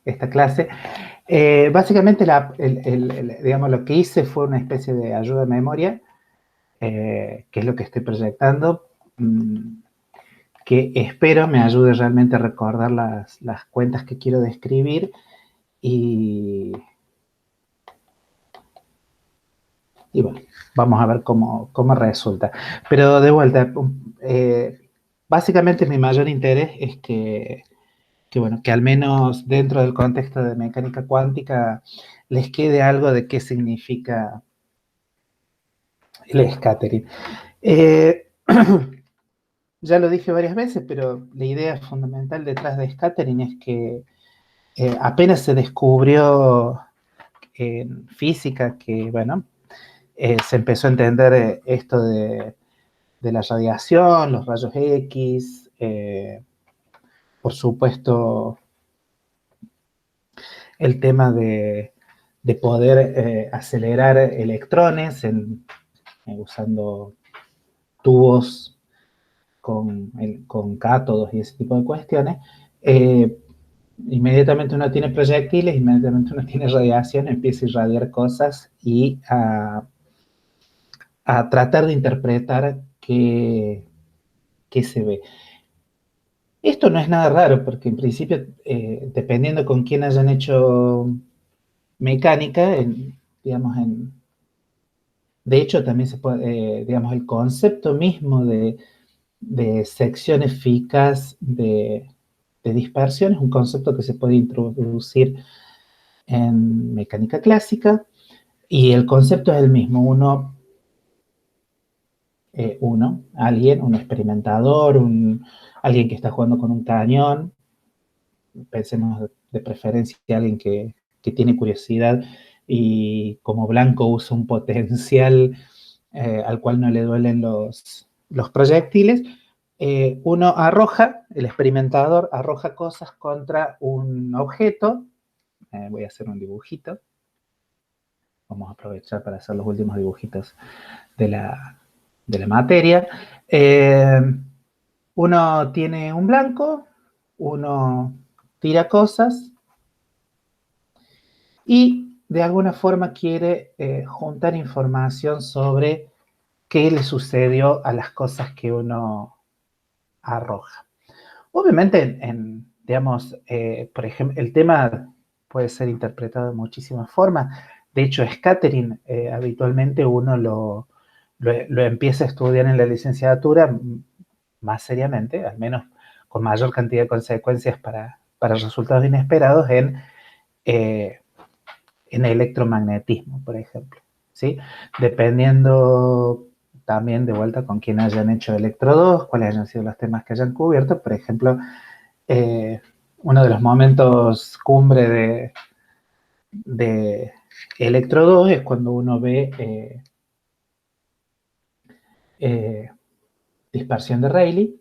esta clase. Básicamente, digamos, lo que hice fue una especie de ayuda de memoria, que es lo que estoy proyectando, que espero me ayude realmente a recordar las cuentas que quiero describir y bueno, vamos a ver cómo resulta. Pero de vuelta, básicamente mi mayor interés es bueno, que al menos dentro del contexto de mecánica cuántica les quede algo de qué significa el scattering. Ya lo dije varias veces, pero la idea fundamental detrás de scattering es que apenas se descubrió en física que, bueno, se empezó a entender esto de la radiación, los rayos X, por supuesto, el tema de poder acelerar electrones usando tubos con cátodos y ese tipo de cuestiones. Inmediatamente uno tiene proyectiles, inmediatamente uno tiene radiación, empieza a irradiar cosas y a tratar de interpretar qué se ve. Esto no es nada raro, porque en principio, dependiendo con quién hayan hecho mecánica, digamos, de hecho también se puede, digamos, el concepto mismo de sección eficaz de dispersión es un concepto que se puede introducir en mecánica clásica, y el concepto es el mismo. Alguien, un experimentador, alguien que está jugando con un cañón, pensemos de preferencia a alguien que tiene curiosidad y como blanco usa un potencial al cual no le duelen los proyectiles. Uno arroja, el experimentador arroja cosas contra un objeto. Voy a hacer un dibujito. Vamos a aprovechar para hacer los últimos dibujitos de la materia. Uno tiene un blanco, uno tira cosas y de alguna forma quiere juntar información sobre qué le sucedió a las cosas que uno arroja. Obviamente, digamos, por ejemplo, el tema puede ser interpretado de muchísimas formas. De hecho, scattering habitualmente uno lo empieza a estudiar en la licenciatura más seriamente, al menos con mayor cantidad de consecuencias para resultados inesperados en electromagnetismo, por ejemplo, ¿sí? Dependiendo también de vuelta con quién hayan hecho electrodos, cuáles hayan sido los temas que hayan cubierto. Por ejemplo, uno de los momentos cumbre de electrodos es cuando uno ve dispersión de Rayleigh,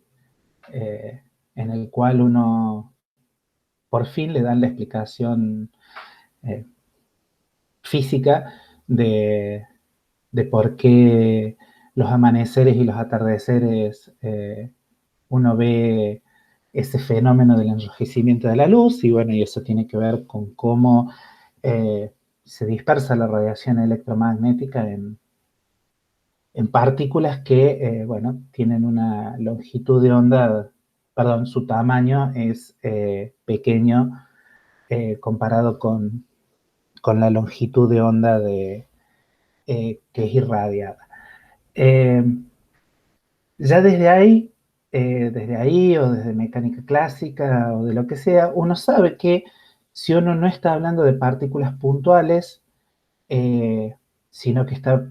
en el cual uno por fin le dan la explicación física de por qué los amaneceres y los atardeceres uno ve ese fenómeno del enrojecimiento de la luz, y bueno, y eso tiene que ver con cómo se dispersa la radiación electromagnética en partículas que, bueno, tienen una longitud de onda, perdón, su tamaño es pequeño comparado con la longitud de onda que es irradiada. Ya desde ahí o desde mecánica clásica o de lo que sea, uno sabe que si uno no está hablando de partículas puntuales, sino que está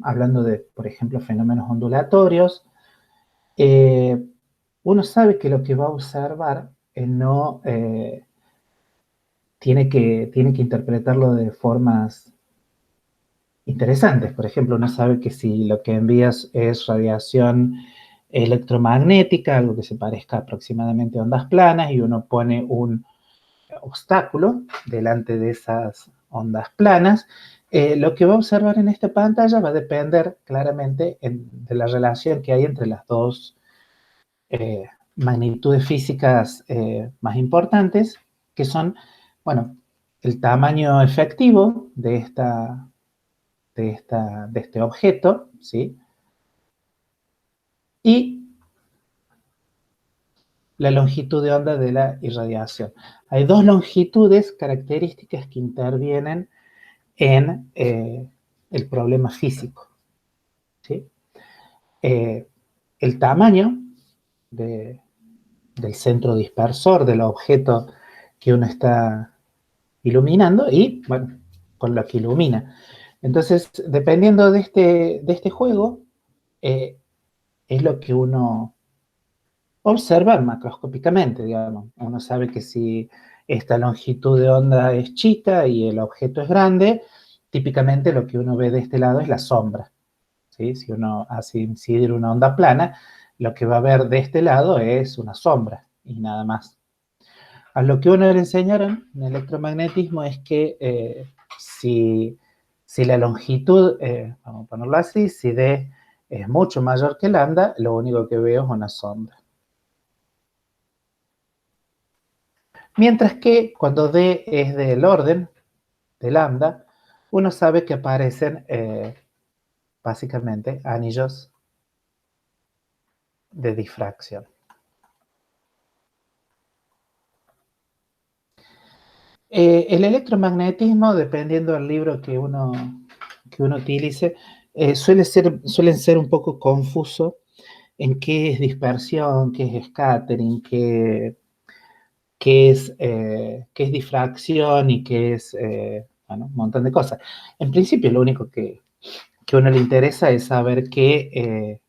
hablando de, por ejemplo, fenómenos ondulatorios, eh, uno sabe que lo que va a observar no tiene que interpretarlo de formas interesantes. Por ejemplo, uno sabe que si lo que envías es radiación electromagnética, algo que se parezca aproximadamente a ondas planas, y uno pone un obstáculo delante de esas ondas planas, lo que va a observar en esta pantalla va a depender claramente de la relación que hay entre las dos magnitudes físicas más importantes, que son Bueno, el tamaño efectivo de este objeto, ¿sí? Y la longitud de onda de la irradiación. Hay dos longitudes características que intervienen en el problema físico, ¿sí? El tamaño de, del centro dispersor del objeto que uno está iluminando y, bueno, con lo que ilumina. Entonces, dependiendo de este juego, eh, es lo que uno observa macroscópicamente, digamos. Uno sabe que si esta longitud de onda es chica y el objeto es grande, típicamente lo que uno ve de este lado es la sombra, ¿sí? Si uno hace incidir una onda plana, lo que va a ver de este lado es una sombra y nada más. A lo que uno le enseñaron en electromagnetismo es que si la longitud, vamos a ponerlo así, si D es mucho mayor que lambda, lo único que veo es una sombra. Mientras que cuando D es del orden de lambda, uno sabe que aparecen básicamente anillos de difracción. El electromagnetismo, dependiendo del libro que uno utilice, suelen ser un poco confuso en qué es dispersión, qué es scattering, qué es difracción y qué es, bueno, un montón de cosas. En principio, lo único que a uno le interesa es saber que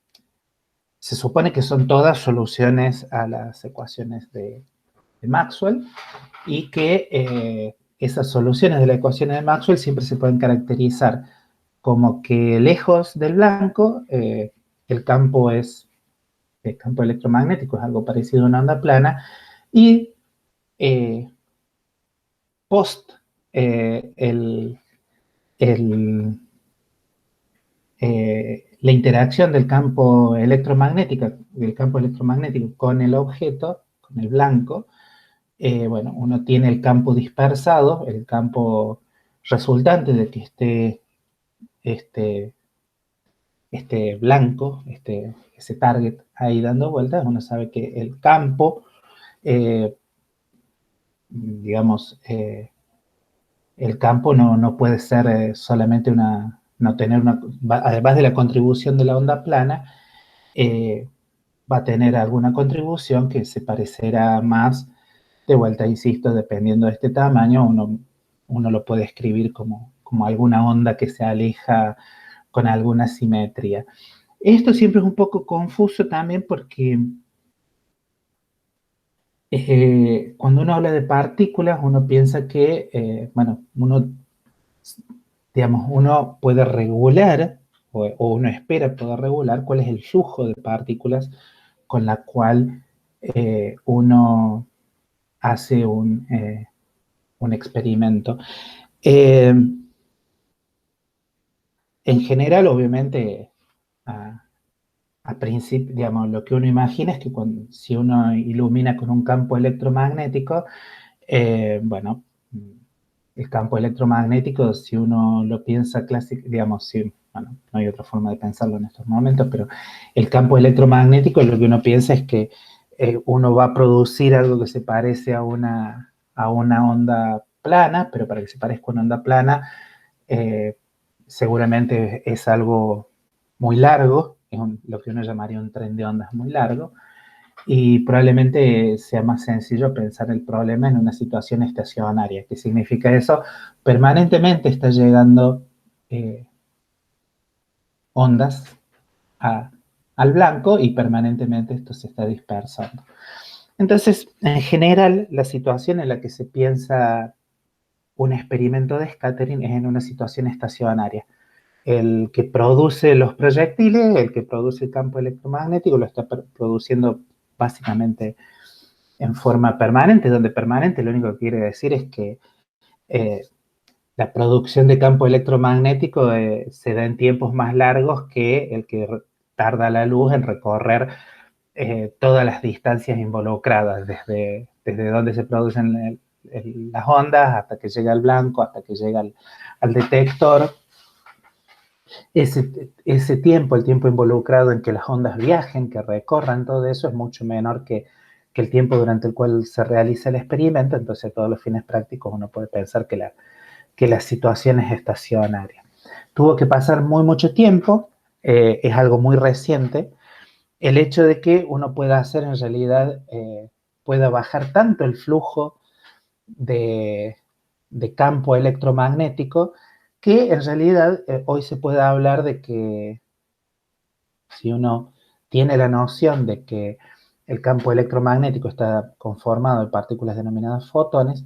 se supone que son todas soluciones a las ecuaciones de Maxwell y que esas soluciones de las ecuaciones de Maxwell siempre se pueden caracterizar como que lejos del blanco el campo electromagnético, es algo parecido a una onda plana, y eh, post el, el, la interacción del campo electromagnético con el objeto, con el blanco, bueno, uno tiene el campo dispersado, el campo resultante de que este, este blanco, ese target ahí dando vueltas, uno sabe que el campo, eh, digamos, el campo no puede ser solamente no tener además de la contribución de la onda plana, eh, va a tener alguna contribución que se parecerá más, de vuelta, insisto, dependiendo de este tamaño, uno lo puede escribir como alguna onda que se aleja con alguna simetría. Esto siempre es un poco confuso también porque cuando uno habla de partículas, uno piensa que, bueno, digamos, uno puede regular o uno espera poder regular cuál es el flujo de partículas con la cual uno hace un experimento. Eh, en general, obviamente, a, a principio, digamos, lo que uno imagina es que si uno ilumina con un campo electromagnético, bueno, el campo electromagnético, si uno lo piensa clásico, digamos, si, bueno, no hay otra forma de pensarlo en estos momentos, pero el campo electromagnético lo que uno piensa es que uno va a producir algo que se parece a una onda plana, pero para que se parezca a una onda plana, eh, seguramente es algo muy largo, es lo que uno llamaría un tren de ondas muy largo, y probablemente sea más sencillo pensar el problema en una situación estacionaria. ¿Qué significa eso? Permanentemente está llegando ondas a, al blanco y permanentemente esto se está dispersando. Entonces, en general, la situación en la que se piensa un experimento de scattering es en una situación estacionaria. El que produce los proyectiles, el que produce el campo electromagnético, lo está produciendo básicamente en forma permanente, donde permanente lo único que quiere decir es que eh, la producción de campo electromagnético se da en tiempos más largos que el que tarda la luz en recorrer todas las distancias involucradas, desde donde se producen las ondas hasta que llega al blanco, hasta que llega al detector. Ese tiempo, el tiempo involucrado en que las ondas viajen, que recorran, todo eso es mucho menor que el tiempo durante el cual se realiza el experimento. Entonces, a todos los fines prácticos uno puede pensar que la situación es estacionaria. Tuvo que pasar mucho tiempo, es algo muy reciente, el hecho de que uno pueda hacer en realidad, pueda bajar tanto el flujo de campo electromagnético, que en realidad hoy se puede hablar de que si uno tiene la noción de que el campo electromagnético está conformado de partículas denominadas fotones,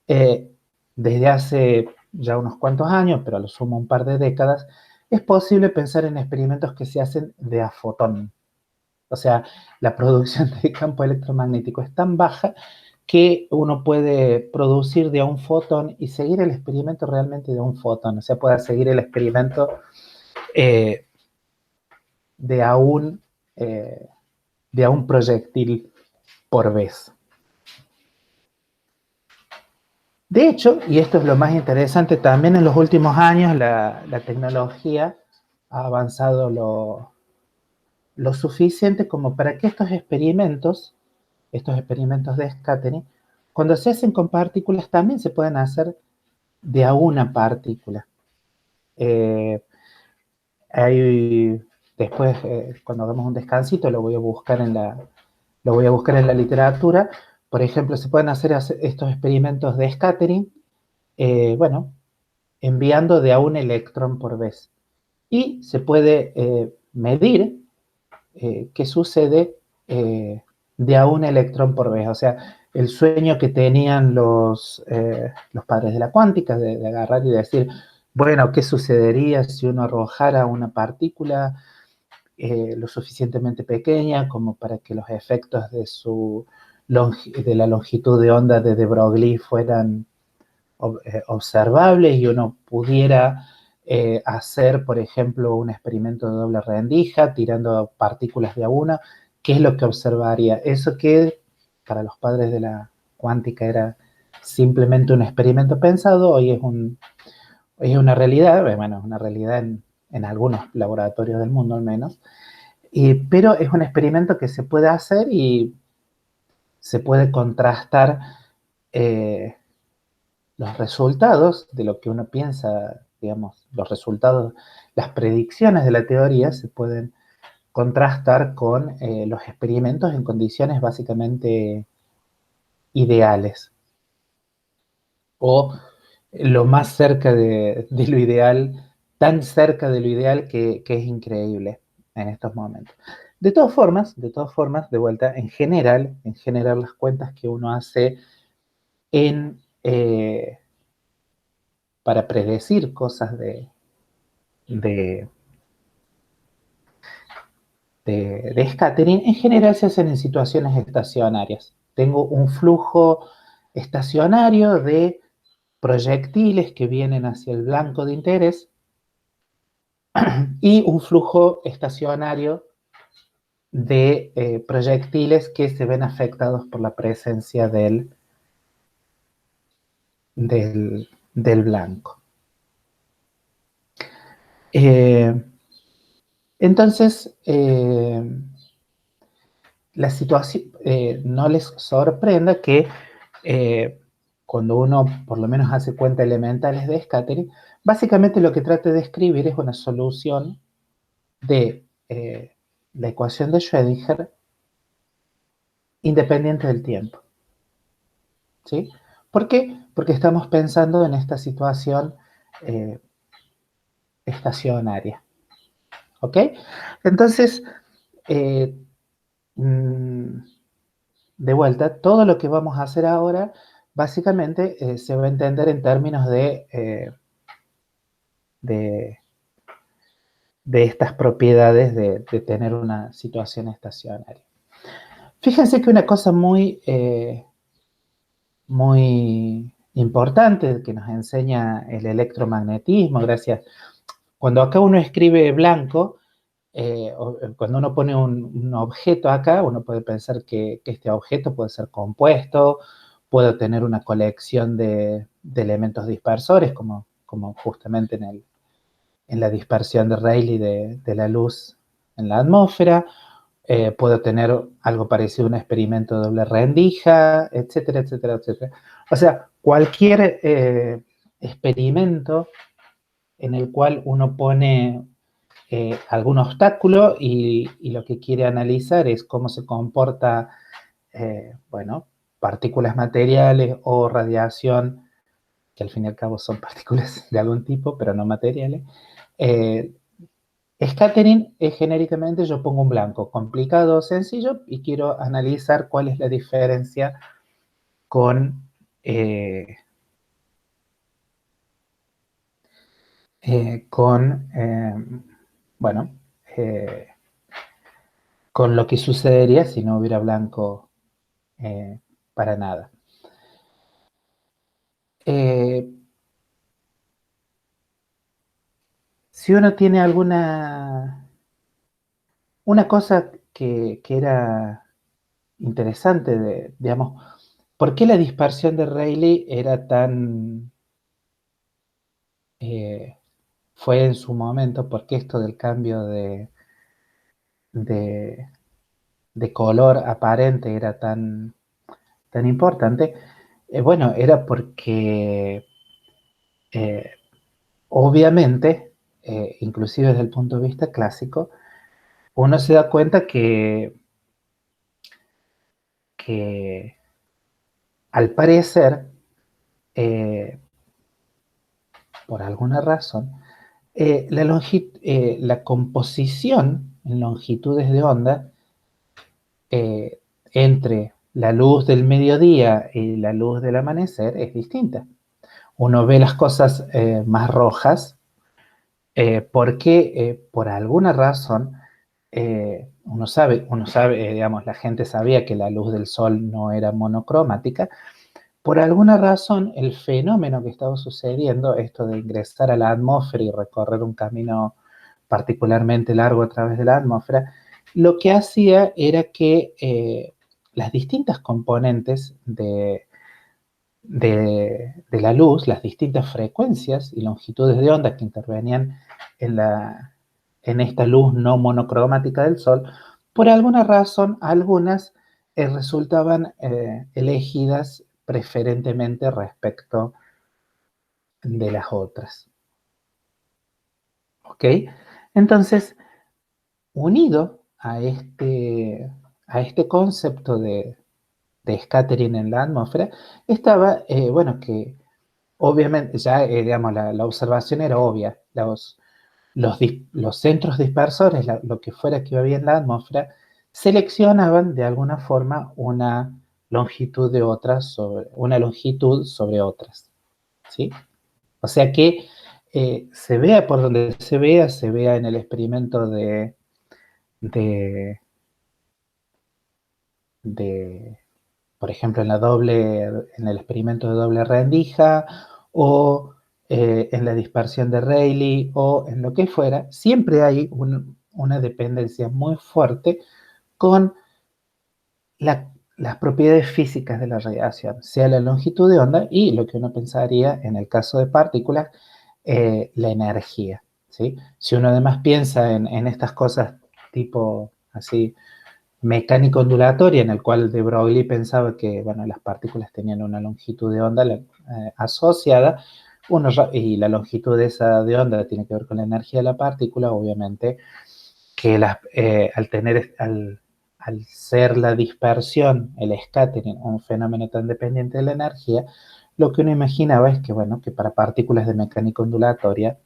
eh, desde hace ya unos cuantos años, pero a lo sumo un par de décadas, es posible pensar en experimentos que se hacen de a fotón. O sea, la producción de campo electromagnético es tan baja que uno puede producir de a un fotón y seguir el experimento realmente de un fotón. O sea, puede seguir el experimento eh, de, a un, eh, de a un proyectil por vez. De hecho, y esto es lo más interesante, también en los últimos años la tecnología ha avanzado lo suficiente como para que estos experimentos de scattering, cuando se hacen con partículas, también se pueden hacer de a una partícula. Hay, después, cuando hagamos un descansito, lo voy a buscar en la literatura. Por ejemplo, se pueden hacer estos experimentos de scattering, bueno, enviando de a un electrón por vez. Y se puede medir qué sucede de a un electrón por vez. O sea, el sueño que tenían los padres de la cuántica de agarrar y decir, bueno, ¿qué sucedería si uno arrojara una partícula lo suficientemente pequeña como para que los efectos de la longitud de onda de de Broglie fueran observables y uno pudiera hacer, por ejemplo, un experimento de doble rendija tirando partículas de a una? ¿Qué es lo que observaría? Eso que para los padres de la cuántica era simplemente un experimento pensado, hoy es una realidad, bueno, una realidad en algunos laboratorios del mundo al menos, pero es un experimento que se puede hacer y se puede contrastar eh, los resultados de lo que uno piensa, digamos, los resultados, las predicciones de la teoría se pueden contrastar con los experimentos en condiciones básicamente ideales o lo más cerca de lo ideal, tan cerca de lo ideal que es increíble en estos momentos. De todas formas, de vuelta, en general las cuentas que uno hace en, para predecir cosas de, de scattering, en general se hacen en situaciones estacionarias. Tengo un flujo estacionario de proyectiles que vienen hacia el blanco de interés y un flujo estacionario de proyectiles que se ven afectados por la presencia del blanco. Entonces, la situación, no les sorprenda que cuando uno por lo menos hace cuentas elementales de scattering, básicamente lo que trata de escribir es una solución de la ecuación de Schrödinger independiente del tiempo. ¿Sí? ¿Por qué? Porque estamos pensando en esta situación eh, estacionaria. ¿Ok? Entonces, eh, de vuelta, todo lo que vamos a hacer ahora básicamente se va a entender en términos de, de estas propiedades de tener una situación estacionaria. Fíjense que una cosa muy importante que nos enseña el electromagnetismo, gracias. Cuando acá uno escribe blanco, cuando uno pone un objeto acá, uno puede pensar que este objeto puede ser compuesto, puedo tener una colección de elementos dispersores, como justamente en la dispersión de Rayleigh de la luz en la atmósfera. Puedo tener algo parecido a un experimento de doble rendija, etcétera, etcétera, etcétera. O sea, cualquier experimento en el cual uno pone algún obstáculo y lo que quiere analizar es cómo se comporta, bueno, partículas materiales o radiación, que al fin y al cabo son partículas de algún tipo, pero no materiales. Scattering es genéricamente, yo pongo un blanco, complicado o sencillo, y quiero analizar cuál es la diferencia con, eh, con bueno, eh, con lo que sucedería si no hubiera blanco para nada. Si uno tiene una cosa que era interesante, digamos, ¿por qué la dispersión de Rayleigh era tan, fue en su momento, por qué esto del cambio de, de color aparente era tan importante? Bueno, era porque eh, obviamente, inclusive desde el punto de vista clásico, uno se da cuenta que al parecer, eh, por alguna razón, la composición en longitudes de onda eh, entre la luz del mediodía y la luz del amanecer es distinta. Uno ve las cosas más rojas porque por alguna razón uno sabe, digamos, la gente sabía que la luz del sol no era monocromática. Por alguna razón, el fenómeno que estaba sucediendo, esto de ingresar a la atmósfera y recorrer un camino particularmente largo a través de la atmósfera, lo que hacía era que las distintas componentes de la luz, las distintas frecuencias y longitudes de onda que intervenían en esta luz no monocromática del Sol, por alguna razón, algunas resultaban elegidas preferentemente respecto de las otras. ¿Ok? Entonces, unido a este concepto de scattering en la atmósfera, estaba, bueno, que obviamente ya, digamos, la observación era obvia. Los centros dispersores, lo que fuera que había en la atmósfera, seleccionaban de alguna forma una longitud sobre otras, ¿sí? O sea que se vea por donde se vea en el experimento de, de por ejemplo, en el experimento de doble rendija, o en la dispersión de Rayleigh, o en lo que fuera, siempre hay una dependencia muy fuerte con las propiedades físicas de la radiación, sea la longitud de onda y lo que uno pensaría en el caso de partículas, la energía, ¿sí? Si uno además piensa en estas cosas tipo así, mecánica ondulatoria, en el cual de Broglie pensaba que, bueno, las partículas tenían una longitud de onda asociada, y la longitud de esa de onda tiene que ver con la energía de la partícula, obviamente que al ser la dispersión, el scattering, un fenómeno tan dependiente de la energía, lo que uno imaginaba es que, bueno, que para partículas de mecánica ondulatoria,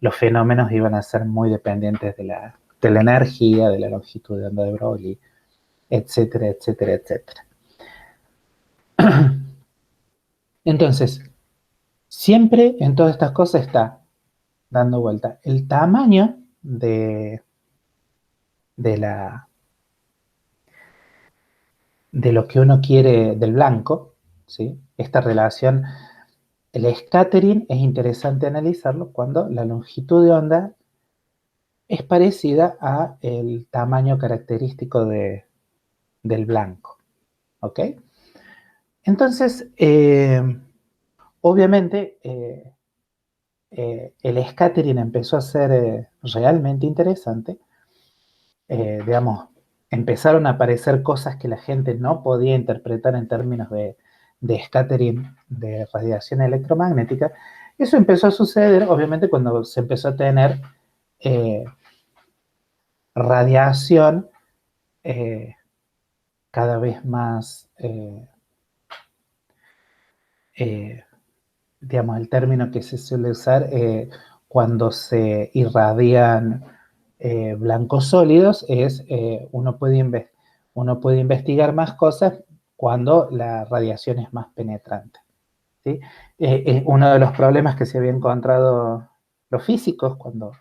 los fenómenos iban a ser muy dependientes de la energía, de la longitud de onda de Broglie, etcétera, etcétera, etcétera. Entonces, siempre en todas estas cosas está dando vuelta el tamaño de, la, de lo que uno quiere del blanco, ¿sí? Esta relación, el scattering es interesante analizarlo cuando la longitud de onda es parecida a el tamaño característico del blanco, ¿ok? Entonces, obviamente, el scattering empezó a ser realmente interesante. Digamos, empezaron a aparecer cosas que la gente no podía interpretar en términos de scattering, de radiación electromagnética. Eso empezó a suceder, obviamente, cuando se empezó a tener eh, radiación eh, cada vez más, eh, digamos, el término que se suele usar cuando se irradian blancos sólidos es uno puede investigar más cosas cuando la radiación es más penetrante. ¿Sí? Uno de los problemas que se había encontrado los físicos cuando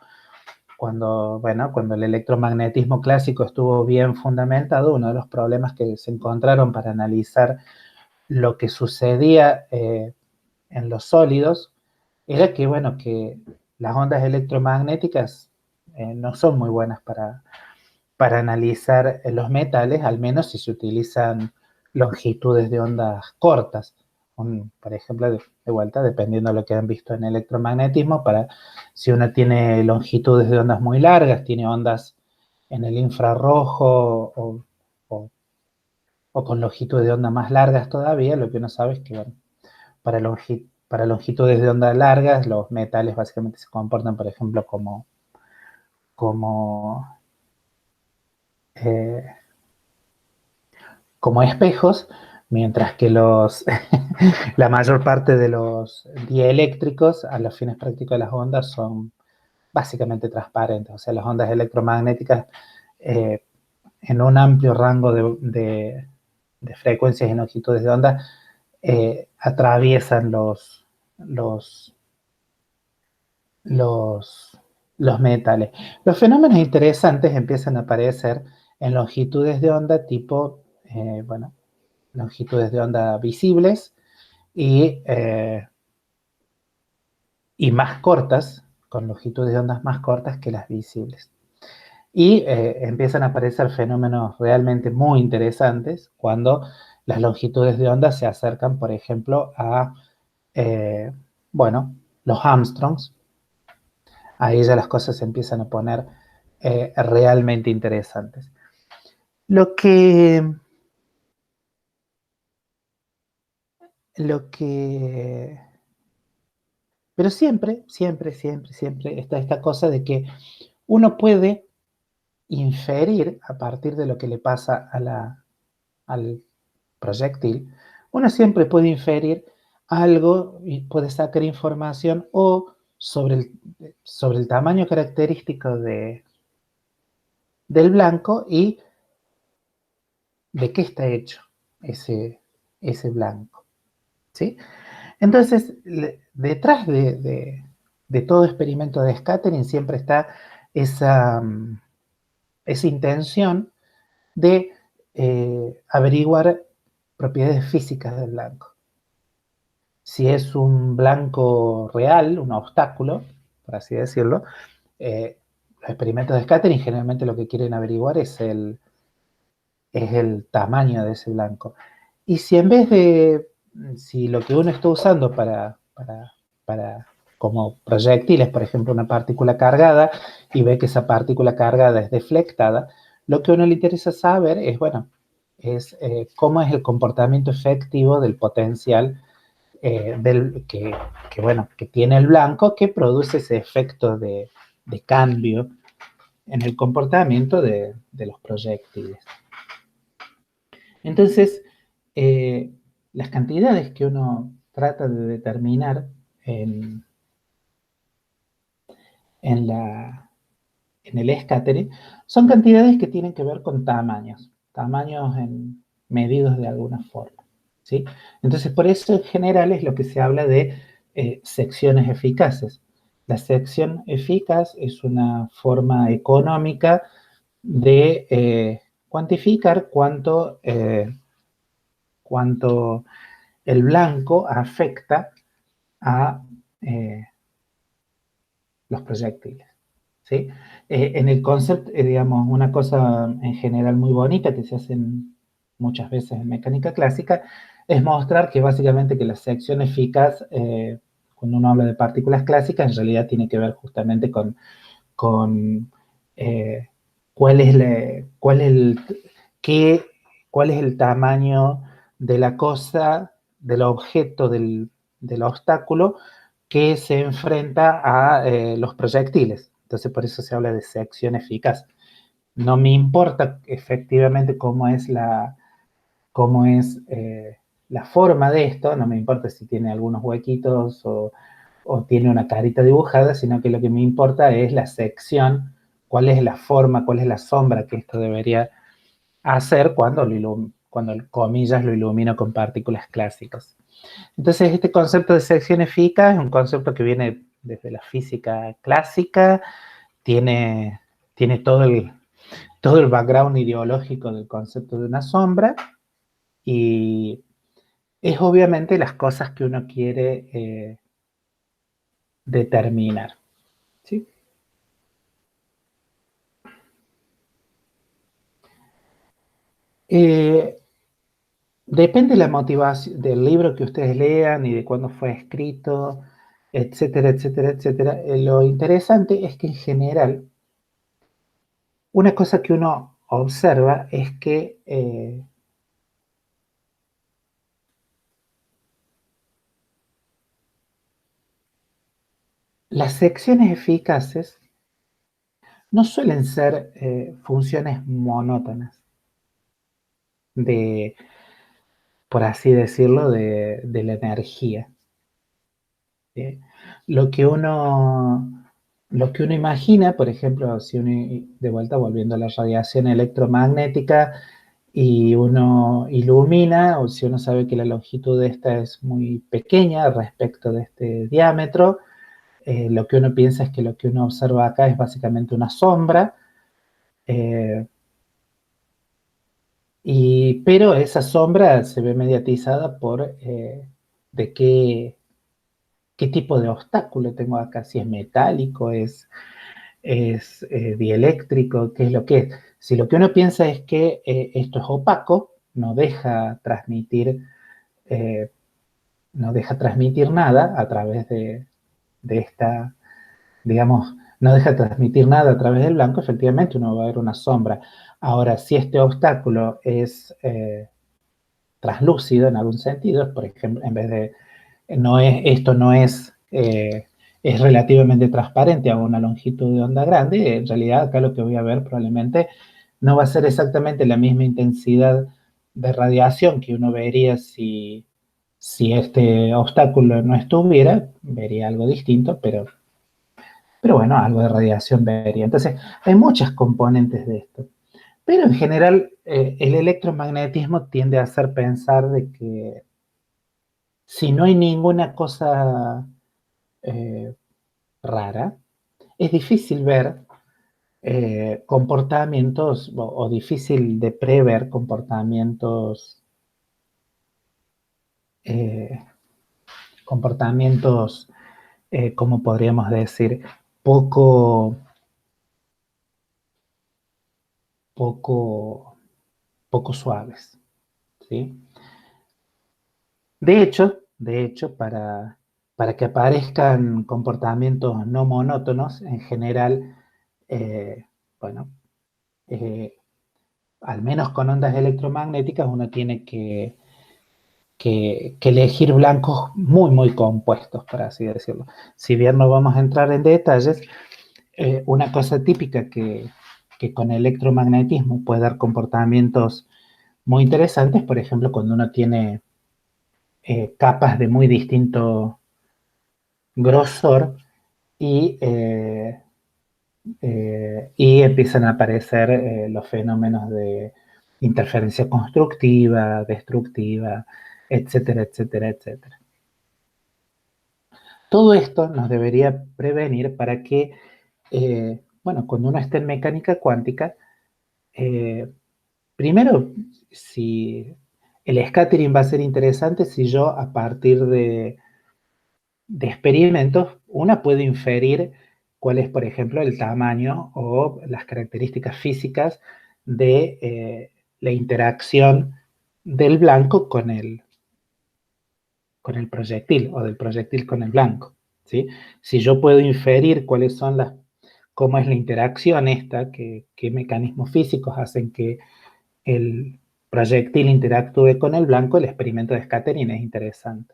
el electromagnetismo clásico estuvo bien fundamentado, uno de los problemas que se encontraron para analizar lo que sucedía en los sólidos era que las ondas electromagnéticas no son muy buenas para analizar los metales, al menos si se utilizan longitudes de ondas cortas. Por ejemplo, de vuelta, dependiendo de lo que han visto en electromagnetismo, si uno tiene longitudes de ondas muy largas, tiene ondas en el infrarrojo o, o con longitudes de onda más largas todavía, lo que uno sabe es que bueno, para longitudes de onda largas, los metales básicamente se comportan, por ejemplo, como, eh, como espejos, mientras que la mayor parte de los dieléctricos, a los fines prácticos de las ondas, son básicamente transparentes. O sea, las ondas electromagnéticas eh, en un amplio rango de frecuencias y longitudes de onda atraviesan los, los, los metales. Los fenómenos interesantes empiezan a aparecer en longitudes de onda tipo, bueno, longitudes de onda visibles y más cortas, con longitudes de ondas más cortas que las visibles. Y empiezan a aparecer fenómenos realmente muy interesantes cuando las longitudes de onda se acercan, por ejemplo, eh, bueno, los Armstrongs. Ahí ya las cosas se empiezan a poner realmente interesantes. Lo que, lo que, pero siempre está esta cosa de que uno puede inferir a partir de lo que le pasa al proyectil, uno siempre puede inferir algo y puede sacar información o sobre el tamaño característico del blanco y de qué está hecho ese, ese blanco. ¿Sí? Entonces, detrás de todo experimento de scattering siempre está esa, esa intención de averiguar propiedades físicas del blanco. Si es un blanco real, un obstáculo, por así decirlo, los experimentos de scattering generalmente lo que quieren averiguar es el tamaño de ese blanco. Y si en vez de, si lo que uno está usando para como proyectiles, por ejemplo, una partícula cargada, y ve que esa partícula cargada es deflectada, lo que a uno le interesa saber es, bueno, es cómo es el comportamiento efectivo del potencial bueno, que tiene el blanco que produce ese efecto de cambio en el comportamiento de los proyectiles. Entonces, eh, las cantidades que uno trata de determinar en, en, la, en el scattering son cantidades que tienen que ver con tamaños medidos de alguna forma. ¿Sí? Entonces, por eso en general es lo que se habla de secciones eficaces. La sección eficaz es una forma económica de cuantificar cuánto el blanco afecta a los proyectiles. ¿Sí? En el concepto, digamos, una cosa en general muy bonita que se hace muchas veces en mecánica clásica, es mostrar que básicamente que la sección eficaz, cuando uno habla de partículas clásicas, en realidad tiene que ver justamente con cuál es, qué, cuál es el tamaño de la cosa, del objeto, del obstáculo que se enfrenta a los proyectiles. Entonces por eso se habla de sección eficaz. No me importa efectivamente cómo es la forma de esto, no me importa si tiene algunos huequitos o tiene una carita dibujada, sino que lo que me importa es la sección, cuál es la forma, cuál es la sombra que esto debería hacer cuando comillas, lo ilumino con partículas clásicas. Entonces, este concepto de sección eficaz es un concepto que viene desde la física clásica, tiene, tiene todo el background ideológico del concepto de una sombra y es obviamente las cosas que uno quiere determinar. ¿Sí? Eh, Depende de la motivación del libro que ustedes lean y de cuándo fue escrito, etcétera, etcétera, etcétera. Lo interesante es que en general, una cosa que uno observa es que las secciones eficaces no suelen ser funciones monótonas de, por así decirlo, de la energía. ¿Sí? Lo que uno, lo que uno imagina, por ejemplo, si uno, de vuelta volviendo a la radiación electromagnética, y uno ilumina, o si uno sabe que la longitud de esta es muy pequeña respecto de este diámetro, lo que uno piensa es que lo que uno observa acá es básicamente una sombra, eh, pero esa sombra se ve mediatizada por de qué tipo de obstáculo tengo acá, si es metálico, es dieléctrico, qué es lo que es. Si lo que uno piensa es que esto es opaco, eh, no deja transmitir nada a través de esta, digamos, no deja transmitir nada a través del blanco, efectivamente uno va a ver una sombra. Ahora, si este obstáculo es translúcido en algún sentido, por ejemplo, en vez de, esto no es, es relativamente transparente a una longitud de onda grande, en realidad acá lo que voy a ver probablemente no va a ser exactamente la misma intensidad de radiación que uno vería si este obstáculo no estuviera, vería algo distinto, pero bueno, algo de radiación vería. Entonces, hay muchas componentes de esto. Pero en general, el electromagnetismo tiende a hacer pensar de que si no hay ninguna cosa eh, rara, es difícil ver comportamientos o difícil de prever eh, comportamientos, como podríamos decir, poco, poco, poco suaves. ¿Sí? De hecho, para que aparezcan comportamientos no monótonos, en general, eh, bueno, eh, al menos con ondas electromagnéticas, uno tiene que elegir blancos muy, muy compuestos, por así decirlo. Si bien no vamos a entrar en detalles, una cosa típica que con electromagnetismo puede dar comportamientos muy interesantes, por ejemplo, cuando uno tiene capas de muy distinto grosor y empiezan a aparecer los fenómenos de interferencia constructiva, destructiva, etcétera, etcétera, etcétera. Todo esto nos debería prevenir para que, bueno, cuando uno esté en mecánica cuántica, eh, primero, si el scattering va a ser interesante si yo a partir de experimentos, una puede inferir cuál es, por ejemplo, el tamaño o las características físicas de la interacción del blanco con con el proyectil o del proyectil con el blanco, ¿sí? Si yo puedo inferir cuáles son cómo es la interacción esta, qué mecanismos físicos hacen que el proyectil interactúe con el blanco, el experimento de scattering es interesante.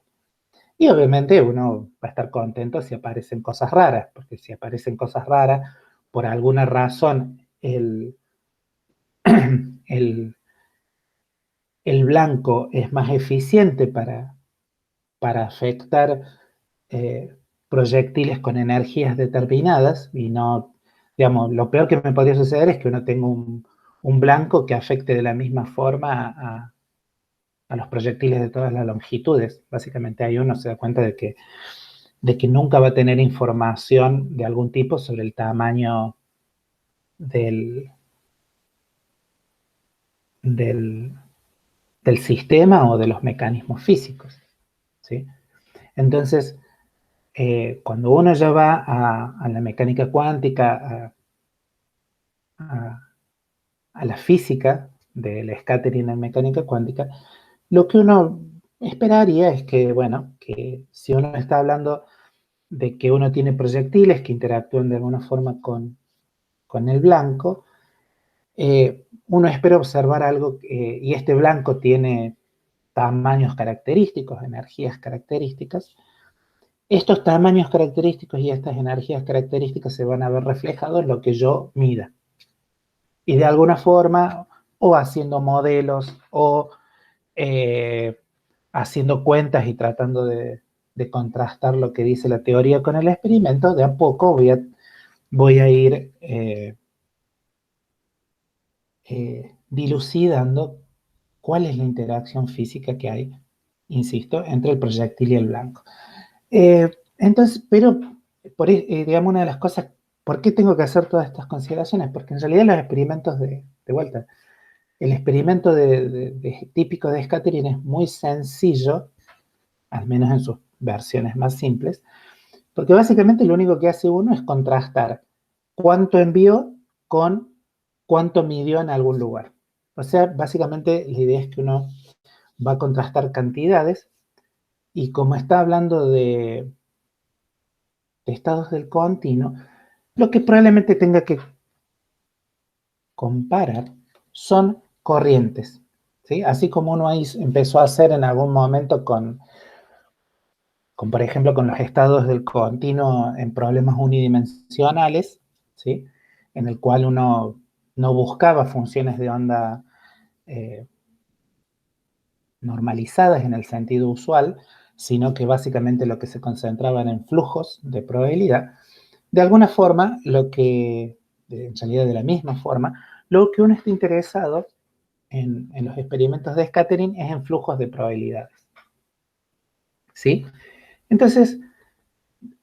Y obviamente uno va a estar contento si aparecen cosas raras, porque si aparecen cosas raras, por alguna razón el, el, el blanco es más eficiente para afectar proyectiles con energías determinadas y no, digamos, lo peor que me podría suceder es que uno tenga un blanco que afecte de la misma forma a los proyectiles de todas las longitudes. Básicamente ahí uno se da cuenta de que nunca va a tener información de algún tipo sobre el tamaño del, del, del sistema o de los mecanismos físicos, ¿sí? Entonces, cuando uno ya va a la mecánica cuántica, a, a la física del scattering en mecánica cuántica, lo que uno esperaría es que, bueno, que si uno está hablando de que uno tiene proyectiles que interactúan de alguna forma con el blanco, uno espera observar algo, y este blanco tiene tamaños característicos, energías características. Estos tamaños característicos y estas energías características se van a ver reflejados en lo que yo mida. Y de alguna forma, o haciendo modelos, o haciendo cuentas y tratando de contrastar lo que dice la teoría con el experimento, de a poco voy a ir dilucidando cuál es la interacción física que hay, insisto, entre el proyectil y el blanco. Entonces, pero, digamos, una de las cosas, ¿por qué tengo que hacer todas estas consideraciones? Porque en realidad los experimentos de vuelta, el experimento típico de scattering es muy sencillo, al menos en sus versiones más simples, porque básicamente lo único que hace uno es contrastar cuánto envió con cuánto midió en algún lugar. O sea, básicamente la idea es que uno va a contrastar cantidades y como está hablando de estados del continuo, lo que probablemente tenga que comparar son corrientes, ¿sí? Así como uno ahí empezó a hacer en algún momento por ejemplo, con los estados del continuo en problemas unidimensionales, ¿sí? En el cual uno no buscaba funciones de onda normalizadas en el sentido usual, sino que básicamente lo que se concentraban en flujos de probabilidad. De alguna forma, en realidad de la misma forma, lo que uno está interesado en los experimentos de scattering es en flujos de probabilidades, ¿sí? Entonces,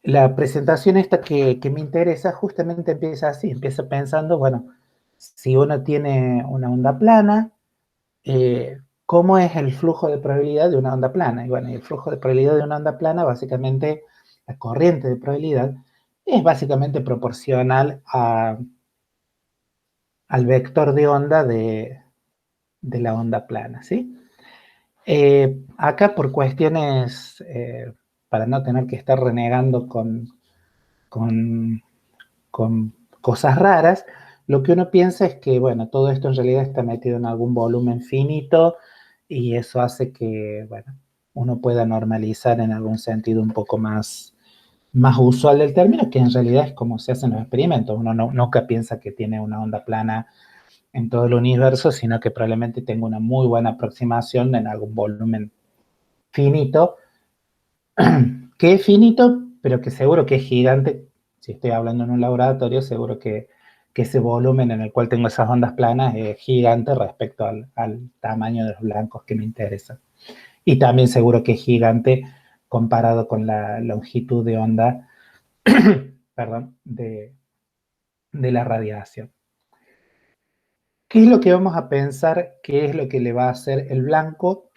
la presentación esta que me interesa justamente empieza así, empieza pensando, bueno, si uno tiene una onda plana, ¿cómo es el flujo de probabilidad de una onda plana? Y bueno, el flujo de probabilidad de una onda plana, básicamente, la corriente de probabilidad, es básicamente proporcional al vector de onda de la onda plana, ¿sí? Acá por cuestiones, para no tener que estar renegando con, con cosas raras, lo que uno piensa es que, bueno, todo esto en realidad está metido en algún volumen finito y eso hace que, bueno, uno pueda normalizar en algún sentido un poco más usual del término, que en realidad es como se hacen los experimentos. Uno nunca piensa que tiene una onda plana en todo el universo, sino que probablemente tenga una muy buena aproximación en algún volumen finito, que es finito, pero que seguro que es gigante. Si estoy hablando en un laboratorio, seguro que ese volumen en el cual tengo esas ondas planas es gigante respecto al tamaño de los blancos que me interesan. Y también seguro que es gigante comparado con la longitud de onda, perdón, de la radiación. ¿Qué es lo que vamos a pensar? ¿Qué es lo que le va a hacer el blanco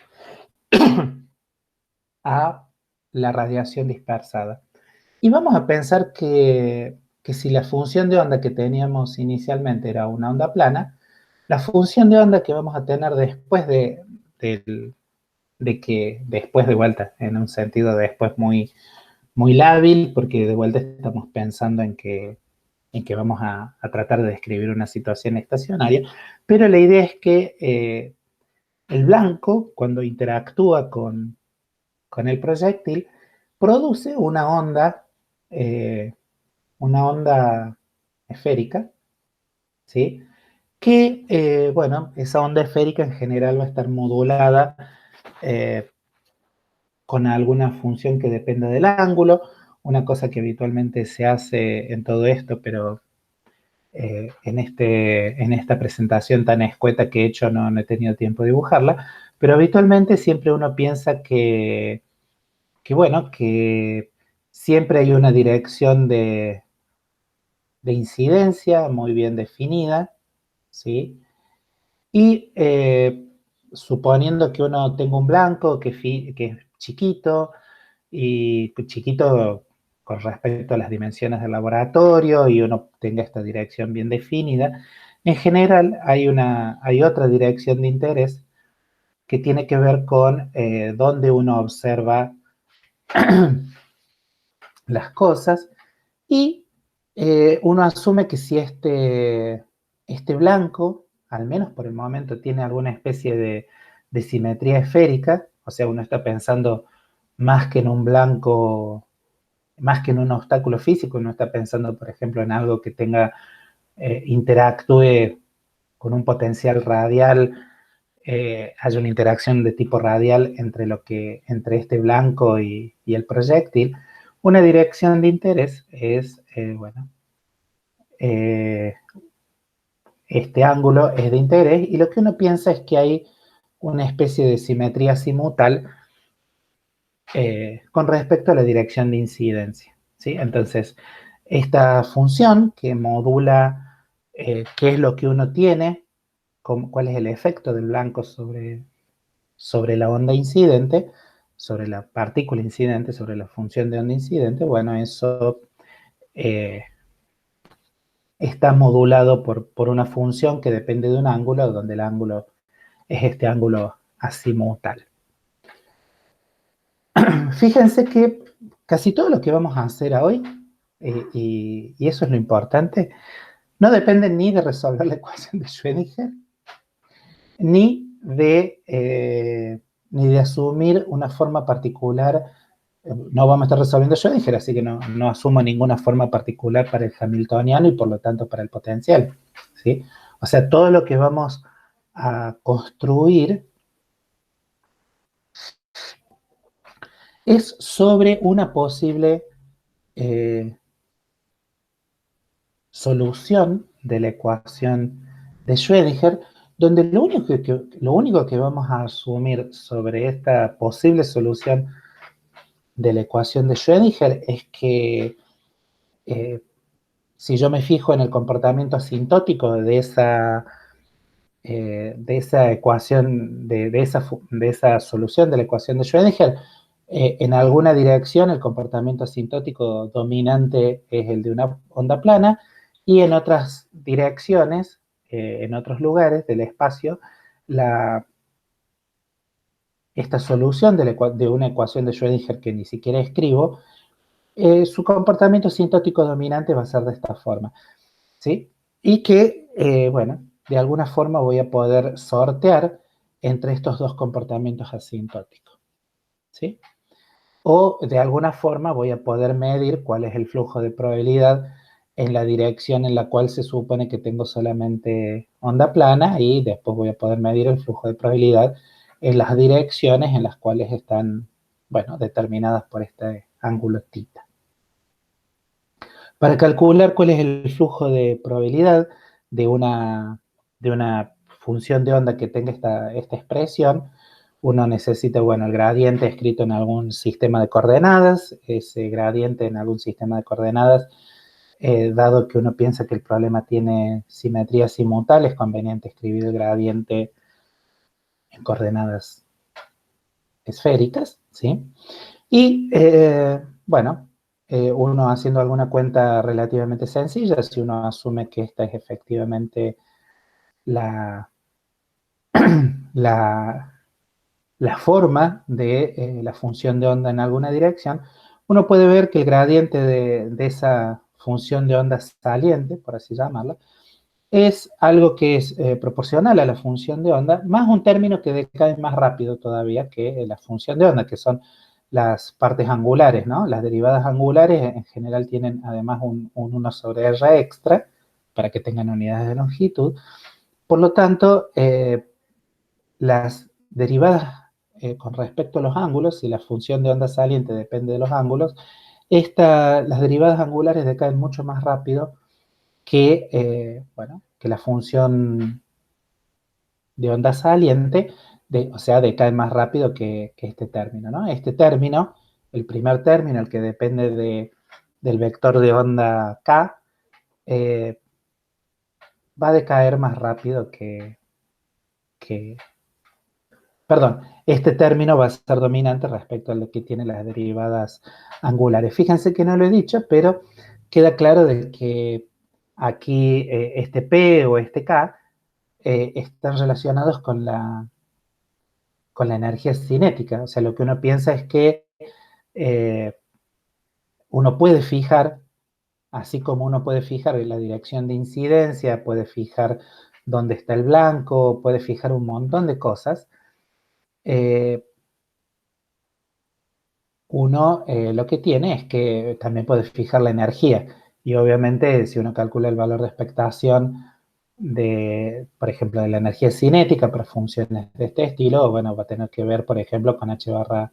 a la radiación dispersada? Y vamos a pensar que si la función de onda que teníamos inicialmente era una onda plana, la función de onda que vamos a tener después de que después de vuelta, en un sentido de después muy, muy lábil, porque de vuelta estamos pensando en que vamos a tratar de describir una situación estacionaria, pero la idea es que el blanco, cuando interactúa con el proyectil, produce una onda esférica, ¿sí? Que, bueno, esa onda esférica en general va a estar modulada eh, con alguna función que dependa del ángulo, una cosa que habitualmente se hace en todo esto, pero en esta presentación tan escueta que he hecho no he tenido tiempo de dibujarla, pero habitualmente siempre uno piensa bueno, que siempre hay una dirección de incidencia muy bien definida, ¿sí? Y suponiendo que uno tenga un blanco que es chiquito, y chiquito con respecto a las dimensiones del laboratorio, y uno tenga esta dirección bien definida, en general hay otra dirección de interés que tiene que ver con dónde uno observa las cosas, y uno asume que si este blanco, al menos por el momento, tiene alguna especie de simetría esférica, o sea, uno está pensando más que en un blanco, más que en un obstáculo físico, uno está pensando, por ejemplo, en algo que interactúe con un potencial radial, haya una interacción de tipo radial entre este blanco y el proyectil. Una dirección de interés es, bueno, eh, este ángulo es de interés, y lo que uno piensa es que hay una especie de simetría simutal con respecto a la dirección de incidencia, ¿sí? Entonces, esta función que modula qué es lo que uno tiene, cuál es el efecto del blanco sobre la onda incidente, sobre la partícula incidente, sobre la función de onda incidente, bueno, eso eh, está modulado por una función que depende de un ángulo, donde el ángulo es este ángulo azimutal. Fíjense que casi todo lo que vamos a hacer hoy, y eso es lo importante, no depende ni de resolver la ecuación de Schrödinger, ni ni de asumir una forma particular. No vamos a estar resolviendo Schrödinger, así que no asumo ninguna forma particular para el hamiltoniano y por lo tanto para el potencial, ¿sí? O sea, todo lo que vamos a construir es sobre una posible eh, solución de la ecuación de Schrödinger, donde lo único que vamos a asumir sobre esta posible solución de la ecuación de Schrödinger es que si yo me fijo en el comportamiento asintótico de esa ecuación, de esa solución de la ecuación de Schrödinger, en alguna dirección el comportamiento asintótico dominante es el de una onda plana, y en otras direcciones, en otros lugares del espacio, esta solución de una ecuación de Schrödinger que ni siquiera escribo, su comportamiento asintótico dominante va a ser de esta forma, ¿sí? Y que, bueno, de alguna forma voy a poder sortear entre estos dos comportamientos asintóticos, ¿sí? O de alguna forma voy a poder medir cuál es el flujo de probabilidad en la dirección en la cual se supone que tengo solamente onda plana, y después voy a poder medir el flujo de probabilidad en las direcciones en las cuales están, bueno, determinadas por este ángulo θ. Para calcular cuál es el flujo de probabilidad de una función de onda que tenga esta expresión, uno necesita, bueno, el gradiente escrito en algún sistema de coordenadas. Ese gradiente en algún sistema de coordenadas, dado que uno piensa que el problema tiene simetría simutal, es conveniente escribir el gradiente en coordenadas esféricas, ¿sí? Y, bueno, uno haciendo alguna cuenta relativamente sencilla, si uno asume que esta es efectivamente la, la, la forma de la función de onda en alguna dirección, uno puede ver que el gradiente de esa función de onda saliente, por así llamarla, es algo que es proporcional a la función de onda, más un término que decae más rápido todavía que la función de onda, que son las partes angulares, ¿no? Las derivadas angulares en general tienen además un 1 sobre r extra, para que tengan unidades de longitud. Por lo tanto, las derivadas con respecto a los ángulos, si la función de onda saliente depende de los ángulos, las derivadas angulares decaen mucho más rápido que, bueno, que la función de onda saliente, o sea, decae más rápido que este término, ¿no? Este término, el primer término, el que depende del vector de onda k, eh, va a decaer más rápido que, perdón, este término va a ser dominante respecto al de que tiene las derivadas angulares. Fíjense que no lo he dicho, pero queda claro de que aquí este P o este K están relacionados con la energía cinética. O sea, lo que uno piensa es que eh, uno puede fijar, así como uno puede fijar la dirección de incidencia, puede fijar dónde está el blanco, puede fijar un montón de cosas, uno lo que tiene es que también puede fijar la energía. Y obviamente si uno calcula el valor de expectación por ejemplo, de la energía cinética para funciones de este estilo, bueno, va a tener que ver, por ejemplo, con h barra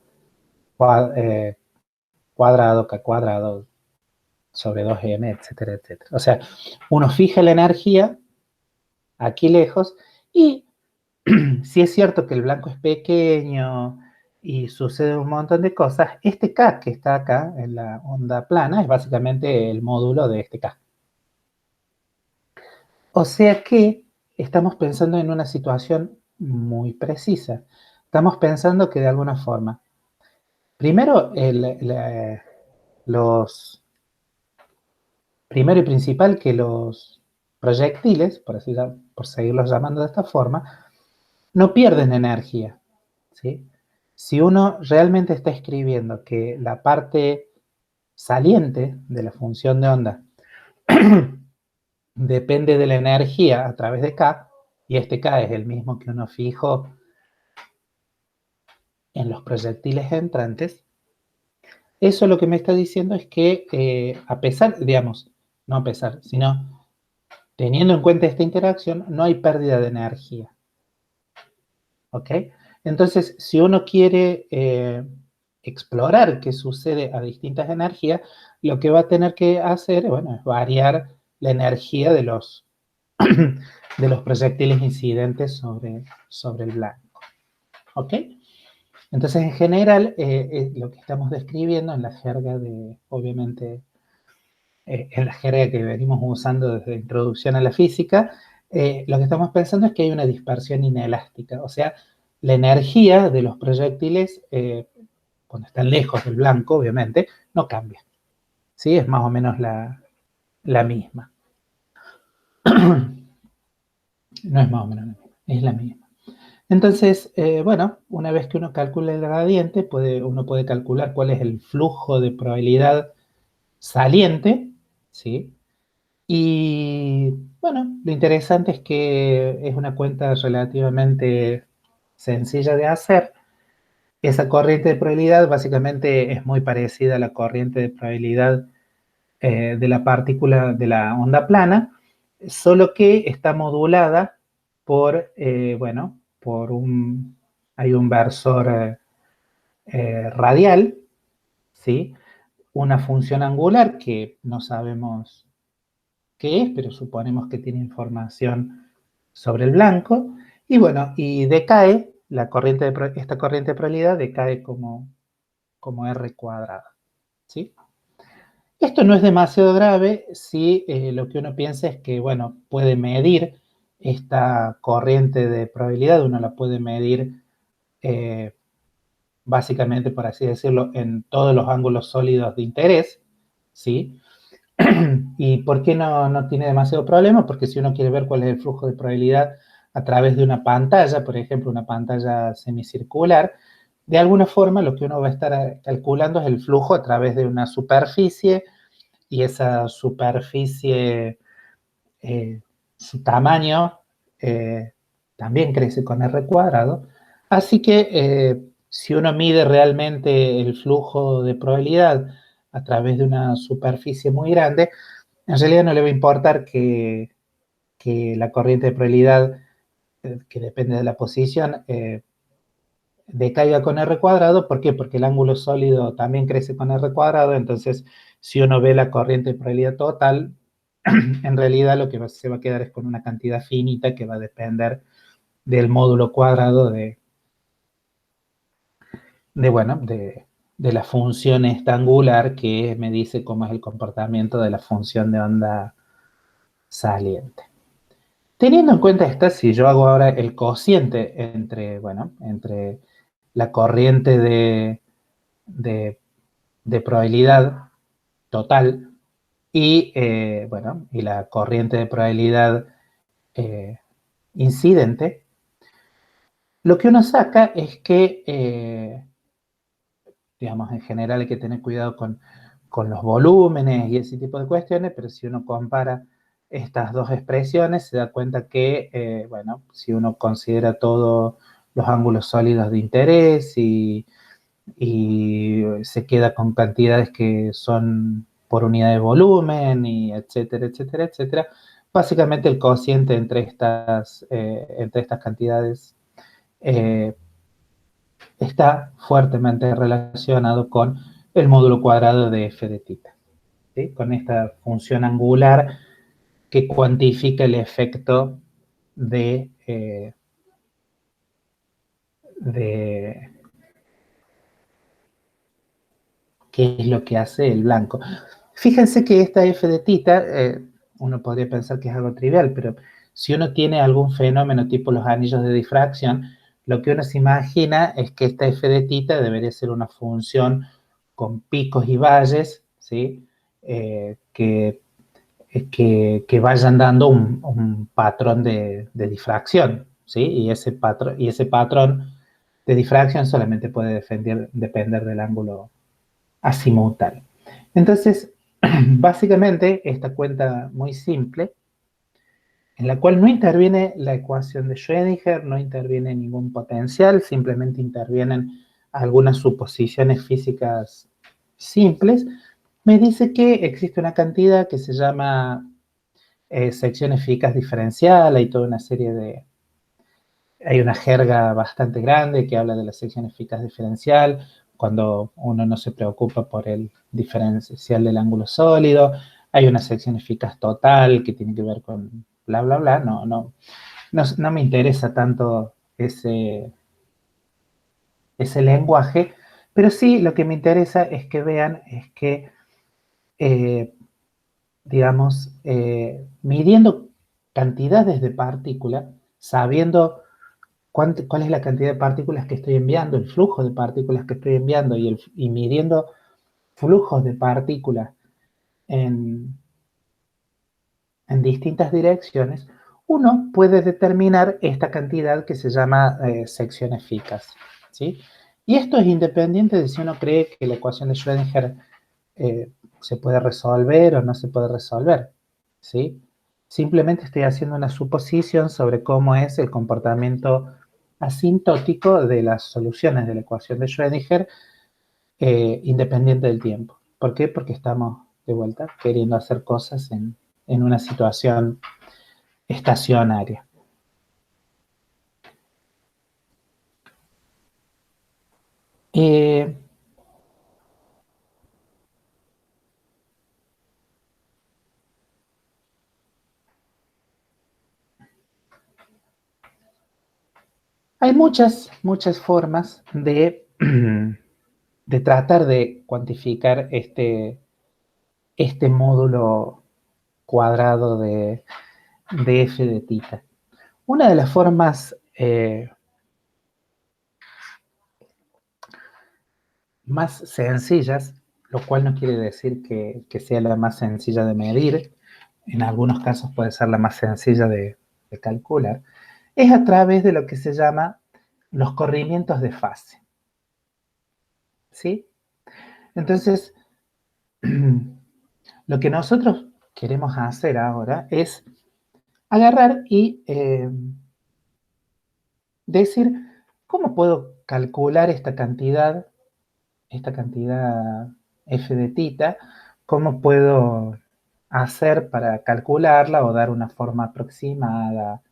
cuadrado, k cuadrado, sobre 2m, etcétera, etcétera. O sea, uno fija la energía aquí lejos y si es cierto que el blanco es pequeño y sucede un montón de cosas, este K que está acá en la onda plana es básicamente el módulo de este K. O sea que estamos pensando en una situación muy precisa. Estamos pensando que de alguna forma, primero, primero y principal, que los proyectiles, por seguirlos llamando de esta forma, no pierden energía, ¿sí? Si uno realmente está escribiendo que la parte saliente de la función de onda depende de la energía a través de K, y este K es el mismo que uno fijó en los proyectiles entrantes, eso lo que me está diciendo es que a pesar, digamos, no a pesar, sino teniendo en cuenta esta interacción, no hay pérdida de energía. ¿Ok? Entonces, si uno quiere explorar qué sucede a distintas energías, lo que va a tener que hacer, bueno, es variar la energía de los, de los proyectiles incidentes sobre el blanco. ¿Ok? Entonces, en general, lo que estamos describiendo en la jerga obviamente, en la jerga que venimos usando desde introducción a la física, lo que estamos pensando es que hay una dispersión inelástica, o sea, la energía de los proyectiles, cuando están lejos del blanco, obviamente, no cambia, ¿sí? Es más o menos la misma. No es más o menos la misma, es la misma. Entonces, bueno, una vez que uno calcula el gradiente, uno puede calcular cuál es el flujo de probabilidad saliente, ¿sí? Y bueno, lo interesante es que es una cuenta relativamente sencilla de hacer. Esa corriente de probabilidad básicamente es muy parecida a la corriente de probabilidad de la partícula de la onda plana, solo que está modulada por, bueno, hay un versor radial, ¿sí? Una función angular que no sabemos qué es, pero suponemos que tiene información sobre el blanco, y bueno, y decae, esta corriente de probabilidad decae como R cuadrada, ¿sí? Esto no es demasiado grave si lo que uno piensa es que, bueno, puede medir esta corriente de probabilidad, uno la puede medir básicamente, por así decirlo, en todos los ángulos sólidos de interés, ¿sí? ¿Y por qué no tiene demasiado problema? Porque si uno quiere ver cuál es el flujo de probabilidad a través de una pantalla, por ejemplo, una pantalla semicircular, de alguna forma lo que uno va a estar calculando es el flujo a través de una superficie, y esa superficie, su tamaño también crece con R cuadrado. Así que si uno mide realmente el flujo de probabilidad a través de una superficie muy grande, en realidad no le va a importar que la corriente de probabilidad, que depende de la posición, decaiga con R cuadrado. ¿Por qué? Porque el ángulo sólido también crece con R cuadrado. Entonces, si uno ve la corriente de probabilidad total, en realidad lo que se va a quedar es con una cantidad finita que va a depender del módulo cuadrado bueno, de la función esta angular, que me dice cómo es el comportamiento de la función de onda saliente. Teniendo en cuenta esta, si yo hago ahora el cociente entre, bueno, entre la corriente de probabilidad total y, bueno, y la corriente de probabilidad incidente, lo que uno saca es que, digamos, en general hay que tener cuidado con los volúmenes y ese tipo de cuestiones, pero si uno compara estas dos expresiones, se da cuenta que, bueno, si uno considera todos los ángulos sólidos de interés y se queda con cantidades que son por unidad de volumen, y etcétera, etcétera, etcétera, básicamente el cociente entre estas cantidades eh, está fuertemente relacionado con el módulo cuadrado de f de θ, ¿sí? Con esta función angular que cuantifica el efecto de qué es lo que hace el blanco. Fíjense que esta f de θ, uno podría pensar que es algo trivial, pero si uno tiene algún fenómeno tipo los anillos de difracción, lo que uno se imagina es que esta f de θ debería ser una función con picos y valles, ¿sí? Que vayan dando un patrón de difracción, ¿sí? Y ese patrón de difracción solamente puede depender del ángulo azimutal. Entonces, básicamente, esta cuenta muy simple, en la cual no interviene la ecuación de Schrödinger, no interviene ningún potencial, simplemente intervienen algunas suposiciones físicas simples, me dice que existe una cantidad que se llama sección eficaz diferencial. Hay toda una serie hay una jerga bastante grande que habla de la sección eficaz diferencial, cuando uno no se preocupa por el diferencial del ángulo sólido. Hay una sección eficaz total que tiene que ver con bla, bla, bla. No me interesa tanto ese lenguaje, pero sí lo que me interesa es que vean es que, eh, digamos, midiendo cantidades de partículas, sabiendo cuál es la cantidad de partículas que estoy enviando, el flujo de partículas que estoy enviando, y midiendo flujos de partículas en, en distintas direcciones, uno puede determinar esta cantidad que se llama sección eficaz, ¿sí? Y esto es independiente de si uno cree que la ecuación de Schrödinger se puede resolver o no se puede resolver, ¿sí? Simplemente estoy haciendo una suposición sobre cómo es el comportamiento asintótico de las soluciones de la ecuación de Schrödinger, independiente del tiempo. ¿Por qué? Porque estamos, de vuelta, queriendo hacer cosas en una situación estacionaria. Eh, Hay muchas formas de tratar de cuantificar este módulo cuadrado de f de θ. Una de las formas más sencillas, lo cual no quiere decir que sea la más sencilla de medir, en algunos casos puede ser la más sencilla de calcular, es a través de lo que se llama los corrimientos de fase. ¿Sí? Entonces, lo que nosotros queremos hacer ahora es agarrar y decir, ¿cómo puedo calcular esta cantidad f de tita? ¿Cómo puedo hacer para calcularla o dar una forma aproximada,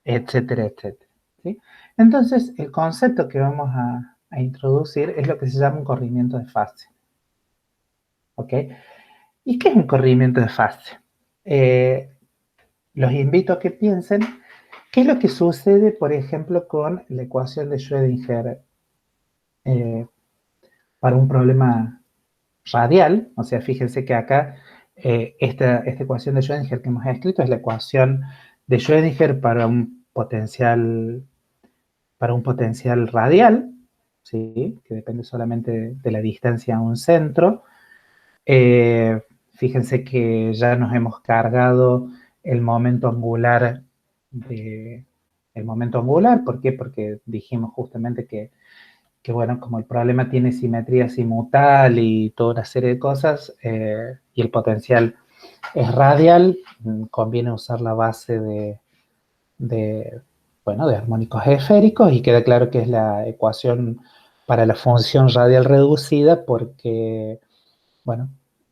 etcétera, etcétera? ¿Sí? Entonces, el concepto que vamos a introducir es lo que se llama un corrimiento de fase. ¿Ok? ¿Y qué es un corrimiento de fase? Los invito a que piensen qué es lo que sucede, por ejemplo, con la ecuación de Schrödinger para un problema radial. O sea, fíjense que acá esta ecuación de Schrödinger que hemos escrito es la ecuación de Schrödinger para un potencial radial, ¿sí? Que depende solamente de la distancia a un centro. Fíjense que ya nos hemos cargado el momento angular ¿por qué? Porque dijimos justamente que bueno, como el problema tiene simetría simutal y toda una serie de cosas, y el potencial es radial, conviene usar la base bueno, de armónicos esféricos, y queda claro que es la ecuación para la función radial reducida, porque, bueno,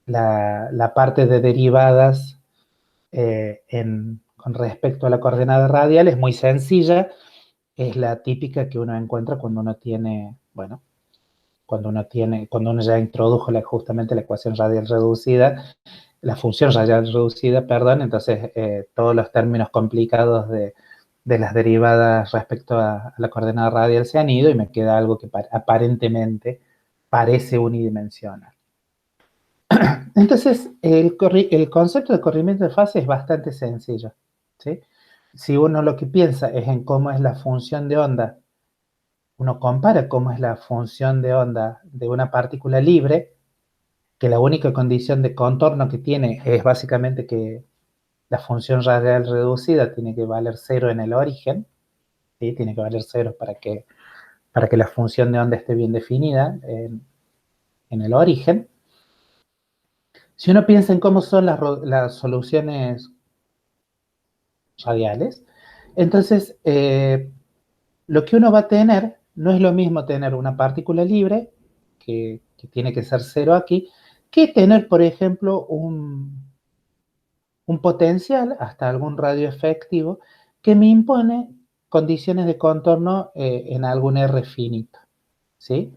la parte de derivadas con respecto a la coordenada radial es muy sencilla, es la típica que uno encuentra cuando uno tiene, bueno, cuando uno ya introdujo justamente la ecuación radial reducida, la función radial reducida, perdón, entonces todos los términos complicados de las derivadas respecto a la coordenada radial se han ido y me queda algo que aparentemente parece unidimensional. Entonces, el concepto de corrimiento de fase es bastante sencillo, ¿sí? Si uno lo que piensa es en cómo es la función de onda, uno compara cómo es la función de onda de una partícula libre, que la única condición de contorno que tiene es básicamente que la función radial reducida tiene que valer 0 en el origen, ¿sí? Tiene que valer 0 para que la función de onda esté bien definida en el origen. Si uno piensa en cómo son las soluciones radiales, entonces lo que uno va a tener no es lo mismo tener una partícula libre, que tiene que ser 0 aquí, que tener, por ejemplo, un potencial hasta algún radio efectivo que me impone condiciones de contorno en algún R finito, ¿sí?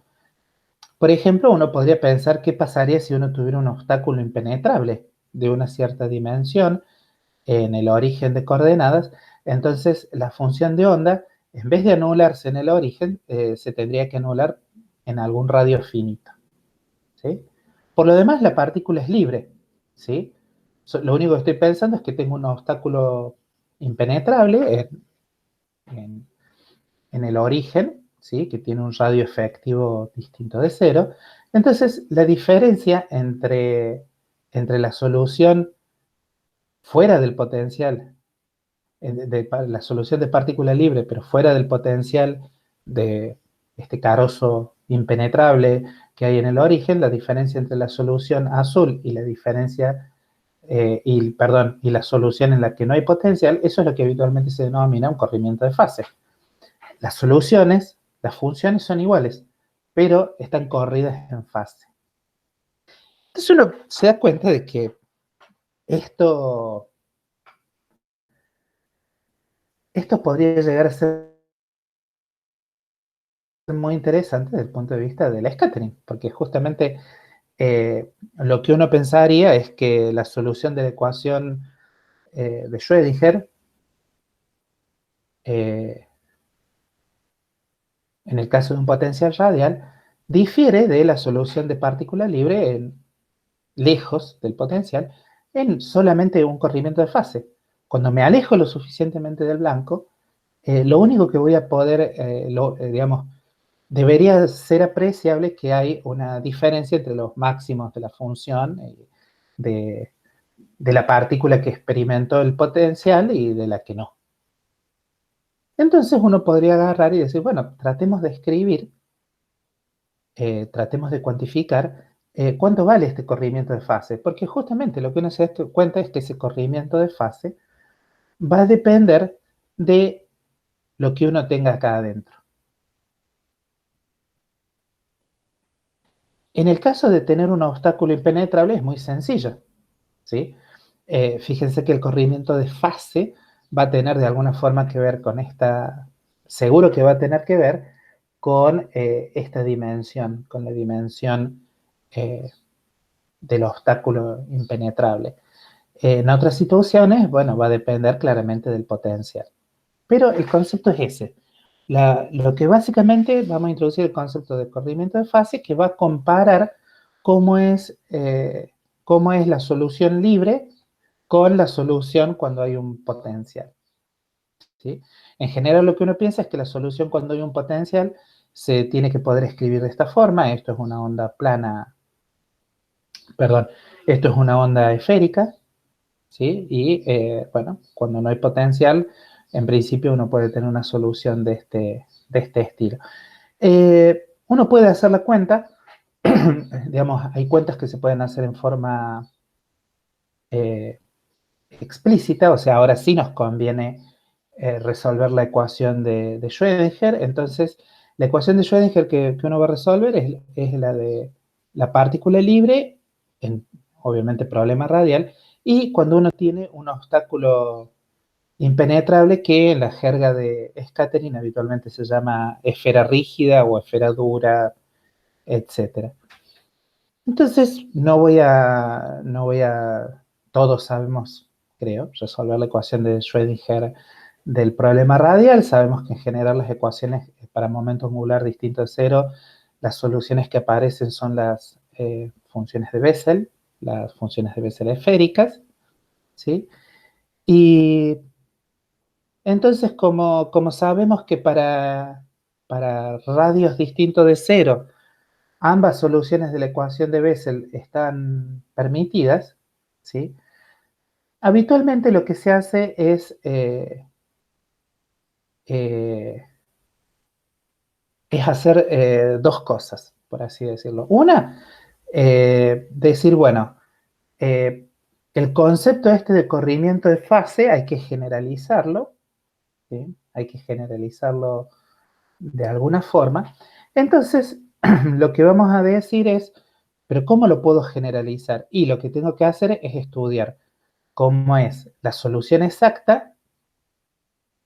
Por ejemplo, uno podría pensar qué pasaría si uno tuviera un obstáculo impenetrable de una cierta dimensión en el origen de coordenadas. Entonces la función de onda, en vez de anularse en el origen, se tendría que anular en algún radio finito, ¿sí? Por lo demás, la partícula es libre, ¿sí? Lo único que estoy pensando es que tengo un obstáculo impenetrable en el origen, ¿sí? Que tiene un radio efectivo distinto de 0. Entonces, la diferencia entre la solución fuera del potencial, la solución de partícula libre, pero fuera del potencial de este carozo impenetrable que hay en el origen, la diferencia entre la solución azul y la diferencia y la solución en la que no hay potencial, eso es lo que habitualmente se denomina un corrimiento de fase. Las soluciones, las funciones son iguales, pero están corridas en fase. Entonces uno se da cuenta de que esto podría llegar a ser muy interesante desde el punto de vista del scattering, porque justamente lo que uno pensaría es que la solución de la ecuación de Schrödinger en el caso de un potencial radial, difiere de la solución de partícula libre lejos del potencial en solamente un corrimiento de fase. Cuando me alejo lo suficientemente del blanco, lo único que voy a poder, digamos, debería ser apreciable que hay una diferencia entre los máximos de la función de, de la partícula que experimentó el potencial y de la que no. Entonces uno podría agarrar y decir, bueno, tratemos de escribir, tratemos de cuantificar cuánto vale este corrimiento de fase, porque justamente lo que uno se da cuenta es que ese corrimiento de fase va a depender de lo que uno tenga acá adentro. En el caso de tener un obstáculo impenetrable es muy sencillo, ¿sí? Fíjense que el corrimiento de fase va a tener de alguna forma que ver con esta, seguro que va a tener que ver con esta dimensión, con la dimensión del obstáculo impenetrable. En otras situaciones, bueno, va a depender claramente del potencial. Pero el concepto es ese. Lo que básicamente vamos a introducir el concepto de corrimiento de fase que va a comparar cómo cómo es la solución libre con la solución cuando hay un potencial, ¿sí? En general lo que uno piensa es que la solución cuando hay un potencial se tiene que poder escribir de esta forma. Esto es una onda plana, perdón, esto es una onda esférica, ¿sí? Y bueno, cuando no hay potencial, en principio uno puede tener una solución de este estilo. Uno puede hacer la cuenta, digamos, hay cuentas que se pueden hacer en forma explícita, o sea, ahora sí nos conviene resolver la ecuación de Schrödinger. Entonces, la ecuación de Schrödinger que uno va a resolver es la de la partícula libre, en obviamente problema radial, y cuando uno tiene un obstáculo impenetrable que en la jerga de scattering habitualmente se llama esfera rígida o esfera dura, etcétera. Entonces, no voy a, todos sabemos, creo, resolver la ecuación de Schrödinger del problema radial. Sabemos que en general las ecuaciones para momentos angular distintos de cero, las soluciones que aparecen son las funciones de Bessel, las funciones de Bessel esféricas, ¿sí? Y entonces, como sabemos que para radios distintos de cero, ambas soluciones de la ecuación de Bessel están permitidas, ¿sí? Habitualmente lo que se hace eh, es hacer dos cosas, por así decirlo. Una, decir, bueno, eh, el concepto este de corrimiento de fase hay que generalizarlo, ¿sí? Hay que generalizarlo de alguna forma. Entonces, lo que vamos a decir es, pero ¿cómo lo puedo generalizar? Y lo que tengo que hacer es estudiar cómo es la solución exacta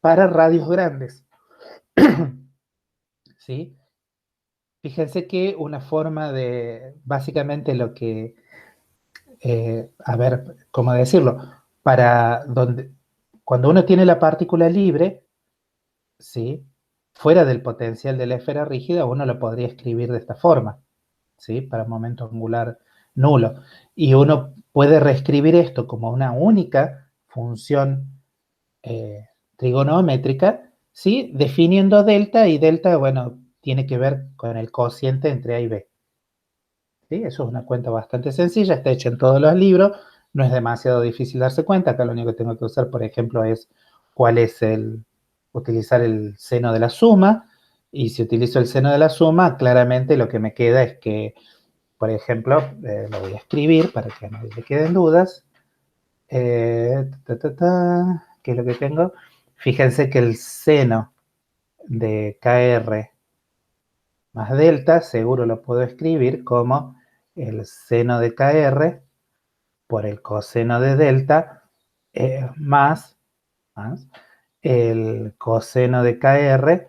para radios grandes. ¿Sí? Fíjense que una forma de, básicamente lo que, a ver, ¿cómo decirlo? Para donde, cuando uno tiene la partícula libre, ¿sí? Fuera del potencial de la esfera rígida, uno lo podría escribir de esta forma, ¿sí? Para momento angular nulo. Y uno puede reescribir esto como una única función trigonométrica, ¿sí? Definiendo delta, y delta, bueno, tiene que ver con el cociente entre A y B. ¿Sí? Eso es una cuenta bastante sencilla, está hecha en todos los libros, no es demasiado difícil darse cuenta. Acá lo único que tengo que usar, por ejemplo, es cuál es utilizar el seno de la suma, y si utilizo el seno de la suma, claramente lo que me queda es que, por ejemplo, lo voy a escribir para que a nadie le queden dudas. ¿Qué es lo que tengo? Fíjense que el seno de KR más delta, seguro lo puedo escribir como el seno de KR por el coseno de delta más el coseno de KR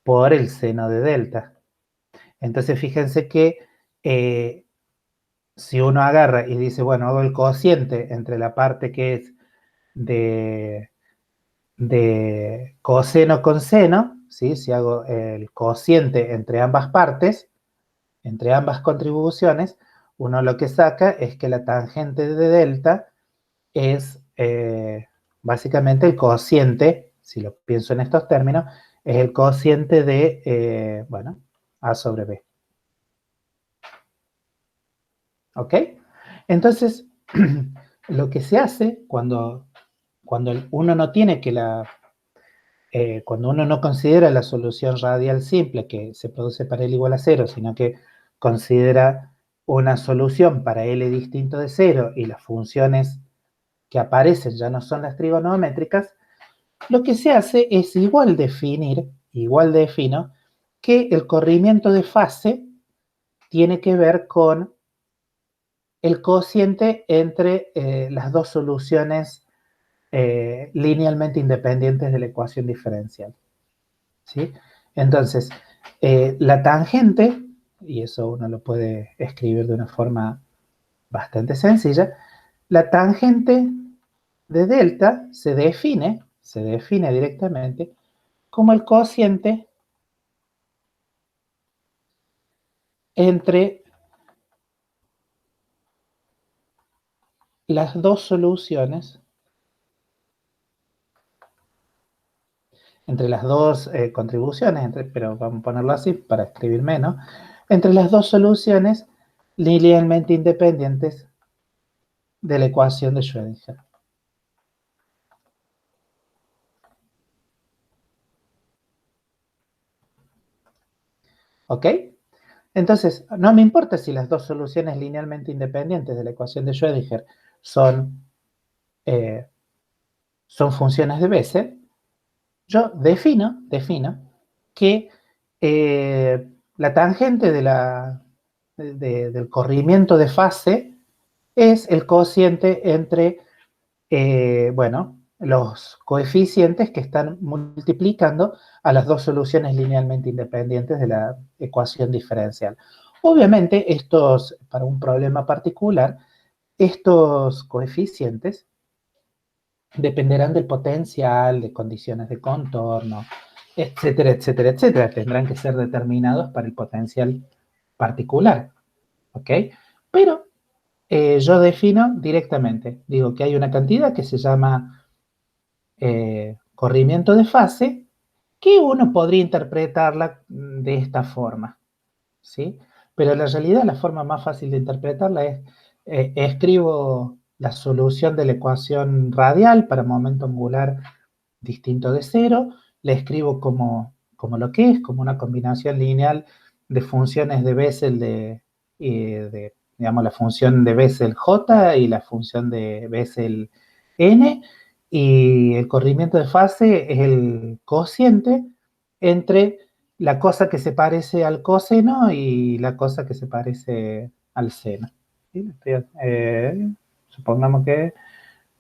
por el seno de delta. Entonces fíjense que si uno agarra y dice, bueno, hago el cociente entre la parte que es de coseno con seno, ¿sí? Si hago el cociente entre ambas partes, entre ambas contribuciones, uno lo que saca es que la tangente de delta es básicamente el cociente, si lo pienso en estos términos, es el cociente de, bueno, A sobre B. ¿Ok? Entonces, lo que se hace cuando uno no tiene que cuando uno no considera la solución radial simple que se produce para L igual a 0, sino que considera una solución para L distinto de 0 y las funciones que aparecen ya no son las trigonométricas, lo que se hace es igual defino, que el corrimiento de fase tiene que ver con el cociente entre las dos soluciones linealmente independientes de la ecuación diferencial. ¿Sí? Entonces, la tangente, y eso uno lo puede escribir de una forma bastante sencilla, la tangente de delta se define directamente como el cociente entre las dos soluciones, entre las dos contribuciones, pero vamos a ponerlo así para escribir menos, entre las dos soluciones linealmente independientes de la ecuación de Schrödinger. ¿Ok? Entonces, no me importa si las dos soluciones linealmente independientes de la ecuación de Schrödinger son funciones de Bessel. Yo defino que la tangente del corrimiento de fase es el cociente entre, bueno, los coeficientes que están multiplicando a las dos soluciones linealmente independientes de la ecuación diferencial. Obviamente, para un problema particular, estos coeficientes dependerán del potencial, de condiciones de contorno, etcétera, etcétera, etcétera. Tendrán que ser determinados para el potencial particular, ¿ok? Pero yo defino directamente, digo que hay una cantidad que se llama corrimiento de fase, que uno podría interpretarla de esta forma, ¿sí? Pero en la realidad la forma más fácil de interpretarla es, escribo la solución de la ecuación radial para momento angular distinto de 0, le escribo como lo que es, como una combinación lineal de funciones de Bessel digamos, la función de Bessel J y la función de Bessel N, y el corrimiento de fase es el cociente entre la cosa que se parece al coseno y la cosa que se parece al seno. ¿Sí? Supongamos que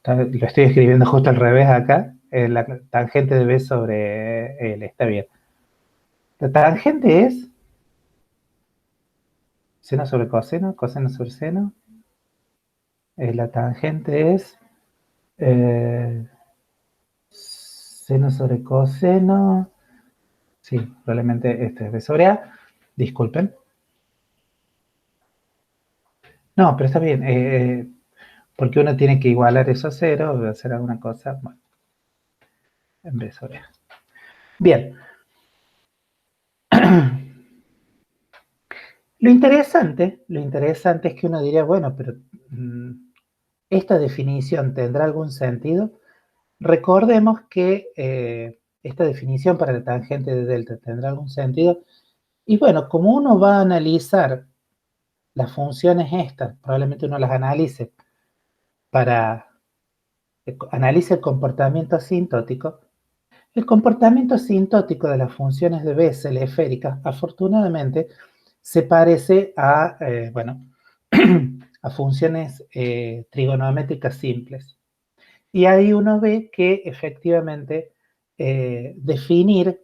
lo estoy escribiendo justo al revés acá. La tangente de B sobre L, está bien. La tangente es seno sobre coseno, coseno sobre seno. La tangente es seno sobre coseno. Sí, probablemente este es B sobre A. Disculpen. No, pero está bien. Porque uno tiene que igualar eso a cero, o hacer alguna cosa. Bueno, en B sobre A. Bien. Lo interesante es que uno diría, bueno, pero ¿esta definición tendrá algún sentido? Recordemos que esta definición para la tangente de delta tendrá algún sentido. Y bueno, como uno va a analizar las funciones estas, probablemente uno las analice analice el comportamiento asintótico. El comportamiento asintótico de las funciones de Bessel esféricas, afortunadamente, se parece a, bueno, a funciones trigonométricas simples. Y ahí uno ve que efectivamente definir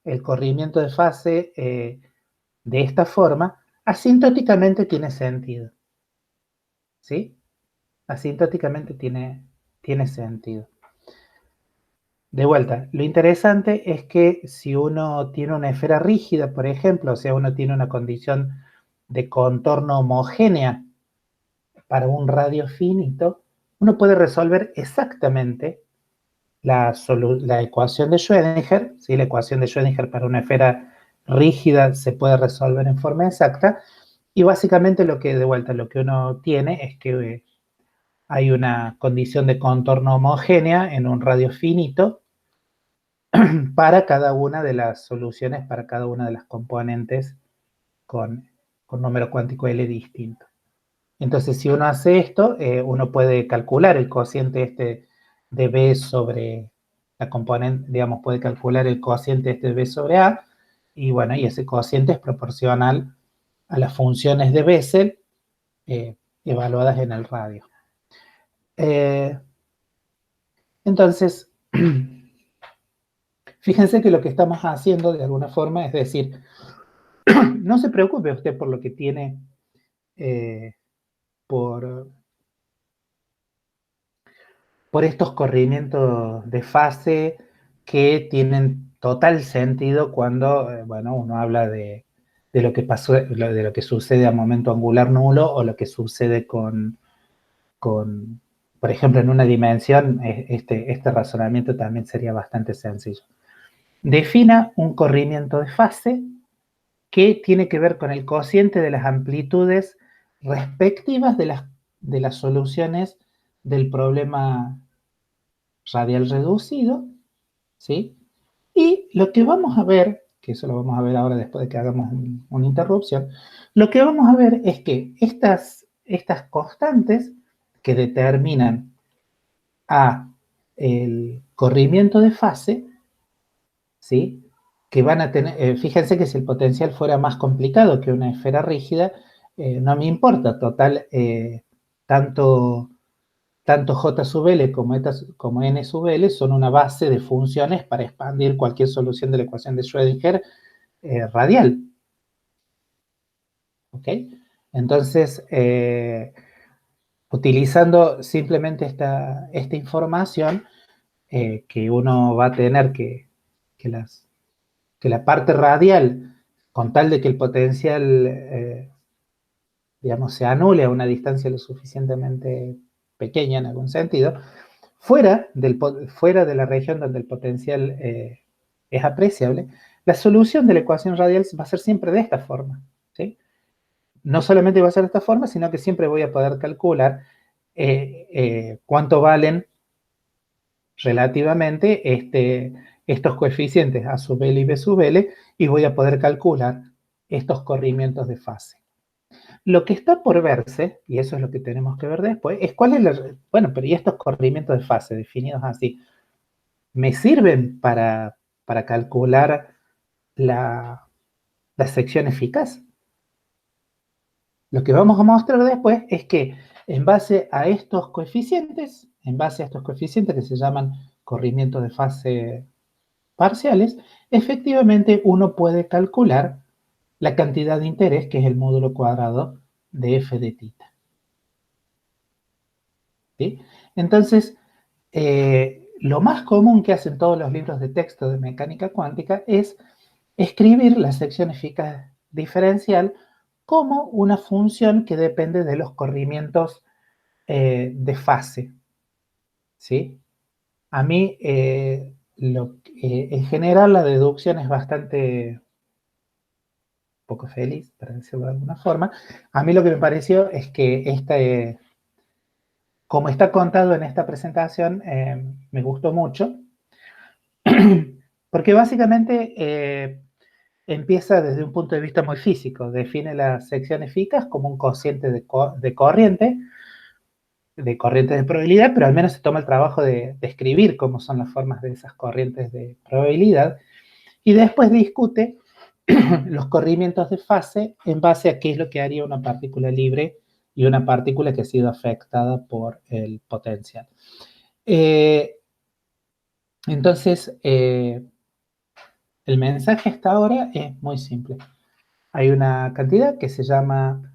el corrimiento de fase de esta forma asintóticamente tiene sentido. ¿Sí? Asintóticamente tiene sentido. De vuelta, lo interesante es que si uno tiene una esfera rígida, por ejemplo, o sea, uno tiene una condición de contorno homogénea para un radio finito, uno puede resolver exactamente la ecuación de Schrödinger. ¿Sí? La ecuación de Schrödinger para una esfera rígida se puede resolver en forma exacta, y básicamente lo que uno tiene es que hay una condición de contorno homogénea en un radio finito, para cada una de las soluciones, para cada una de las componentes con número cuántico L distinto. Entonces, si uno hace esto, uno puede calcular el cociente este de B sobre la componente, digamos, puede calcular el cociente este de B sobre A, y bueno, y ese cociente es proporcional a las funciones de Bessel evaluadas en el radio. Entonces, fíjense que lo que estamos haciendo de alguna forma es decir, no se preocupe usted por lo que tiene, por estos corrimientos de fase que tienen total sentido cuando, bueno, uno habla de lo que pasó, de lo que sucede a momento angular nulo o lo que sucede con por ejemplo, en una dimensión, este razonamiento también sería bastante sencillo. Defina un corrimiento de fase que tiene que ver con el cociente de las amplitudes respectivas de las soluciones del problema radial reducido, ¿sí? Y lo que vamos a ver, que eso lo vamos a ver ahora después de que hagamos una interrupción, lo que vamos a ver es que estas constantes que determinan el corrimiento de fase, ¿sí? Que van a tener, fíjense que si el potencial fuera más complicado que una esfera rígida, no me importa, total, tanto J sub L como N sub L son una base de funciones para expandir cualquier solución de la ecuación de Schrödinger radial. ¿Ok? Entonces, utilizando simplemente esta información, que uno va a tener que la parte radial, con tal de que el potencial, digamos, se anule a una distancia lo suficientemente pequeña en algún sentido, fuera de la región donde el potencial es apreciable, la solución de la ecuación radial va a ser siempre de esta forma, ¿sí? No solamente va a ser de esta forma, sino que siempre voy a poder calcular cuánto valen relativamente estos coeficientes A sub L y B sub L, y voy a poder calcular estos corrimientos de fase. Lo que está por verse, y eso es lo que tenemos que ver después, es cuál es bueno, pero ¿y estos corrimientos de fase definidos así? ¿Me sirven para calcular la sección eficaz? Lo que vamos a mostrar después es que en base a estos coeficientes, que se llaman corrimientos de fase parciales, efectivamente uno puede calcular la cantidad de interés, que es el módulo cuadrado de f de θ. ¿Sí? Entonces, lo más común que hacen todos los libros de texto de mecánica cuántica es escribir la sección eficaz diferencial como una función que depende de los corrimientos de fase, ¿sí? A mí, en general, la deducción es bastante poco feliz, para decirlo de alguna forma. A mí lo que me pareció es que como está contado en esta presentación, me gustó mucho, porque básicamente empieza desde un punto de vista muy físico, define la sección eficaz como un cociente de corriente de probabilidad, pero al menos se toma el trabajo de escribir cómo son las formas de esas corrientes de probabilidad, y después discute los corrimientos de fase en base a qué es lo que haría una partícula libre y una partícula que ha sido afectada por el potencial. Entonces, el mensaje hasta ahora es muy simple. Hay una cantidad que se llama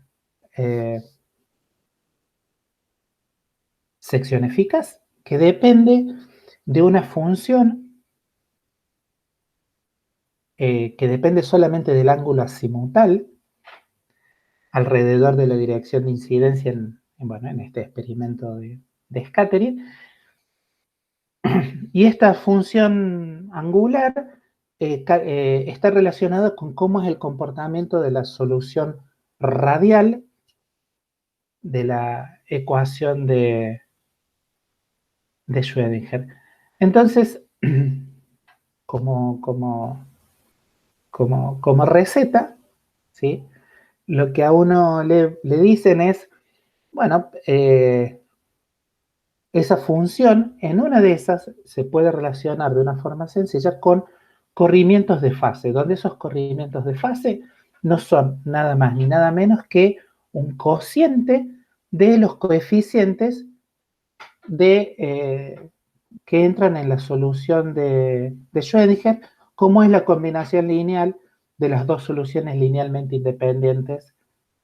sección eficaz, que depende de una función que depende solamente del ángulo azimutal alrededor de la dirección de incidencia en este experimento de scattering. Y esta función angular está relacionada con cómo es el comportamiento de la solución radial de la ecuación de Schrödinger. Entonces, como, como, como receta, ¿sí? Lo que a uno le dicen es, bueno, esa función, en una de esas, se puede relacionar de una forma sencilla con corrimientos de fase, donde esos corrimientos de fase no son nada más ni nada menos que un cociente de los coeficientes que entran en la solución de Schrödinger, como es la combinación lineal de las dos soluciones linealmente independientes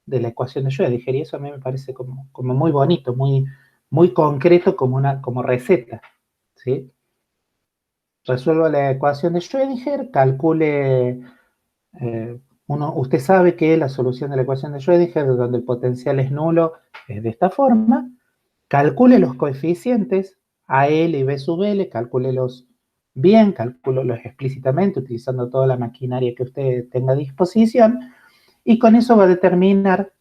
de la ecuación de Schrödinger, y eso a mí me parece como muy bonito, muy concreto como receta, ¿sí? Resuelva la ecuación de Schrödinger, calcule, usted sabe que la solución de la ecuación de Schrödinger, donde el potencial es nulo, es de esta forma, calcule los coeficientes A L y B sub L, calcúlelos bien, calcúlelos explícitamente, utilizando toda la maquinaria que usted tenga a disposición, y con eso va a determinar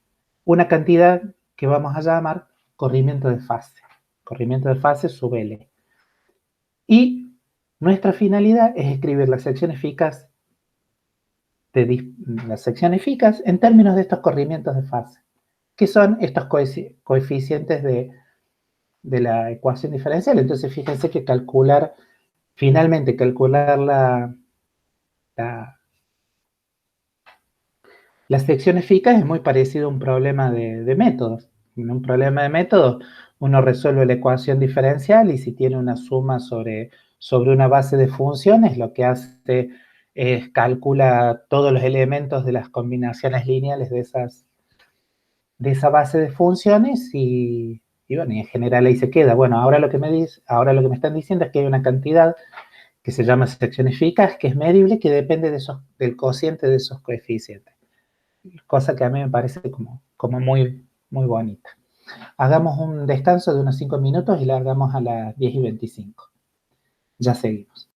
una cantidad que vamos a llamar corrimiento de fase sub L. Y nuestra finalidad es escribir la sección eficaz en términos de estos corrimientos de fase, que son estos coeficientes de la ecuación diferencial. Entonces, fíjense que finalmente calcular la, la sección eficaz es muy parecido a un problema de métodos. En un problema de métodos, uno resuelve la ecuación diferencial y si tiene una suma sobre una base de funciones, lo que hace es calcula todos los elementos de las combinaciones lineales de esa base de funciones y bueno, y en general ahí se queda. Bueno, ahora lo que me están diciendo es que hay una cantidad que se llama sección eficaz, que es medible, que depende del cociente de esos coeficientes. Cosa que a mí me parece como muy bonita. Hagamos un descanso de unos 5 minutos y largamos a las 10:25. Ya seguimos.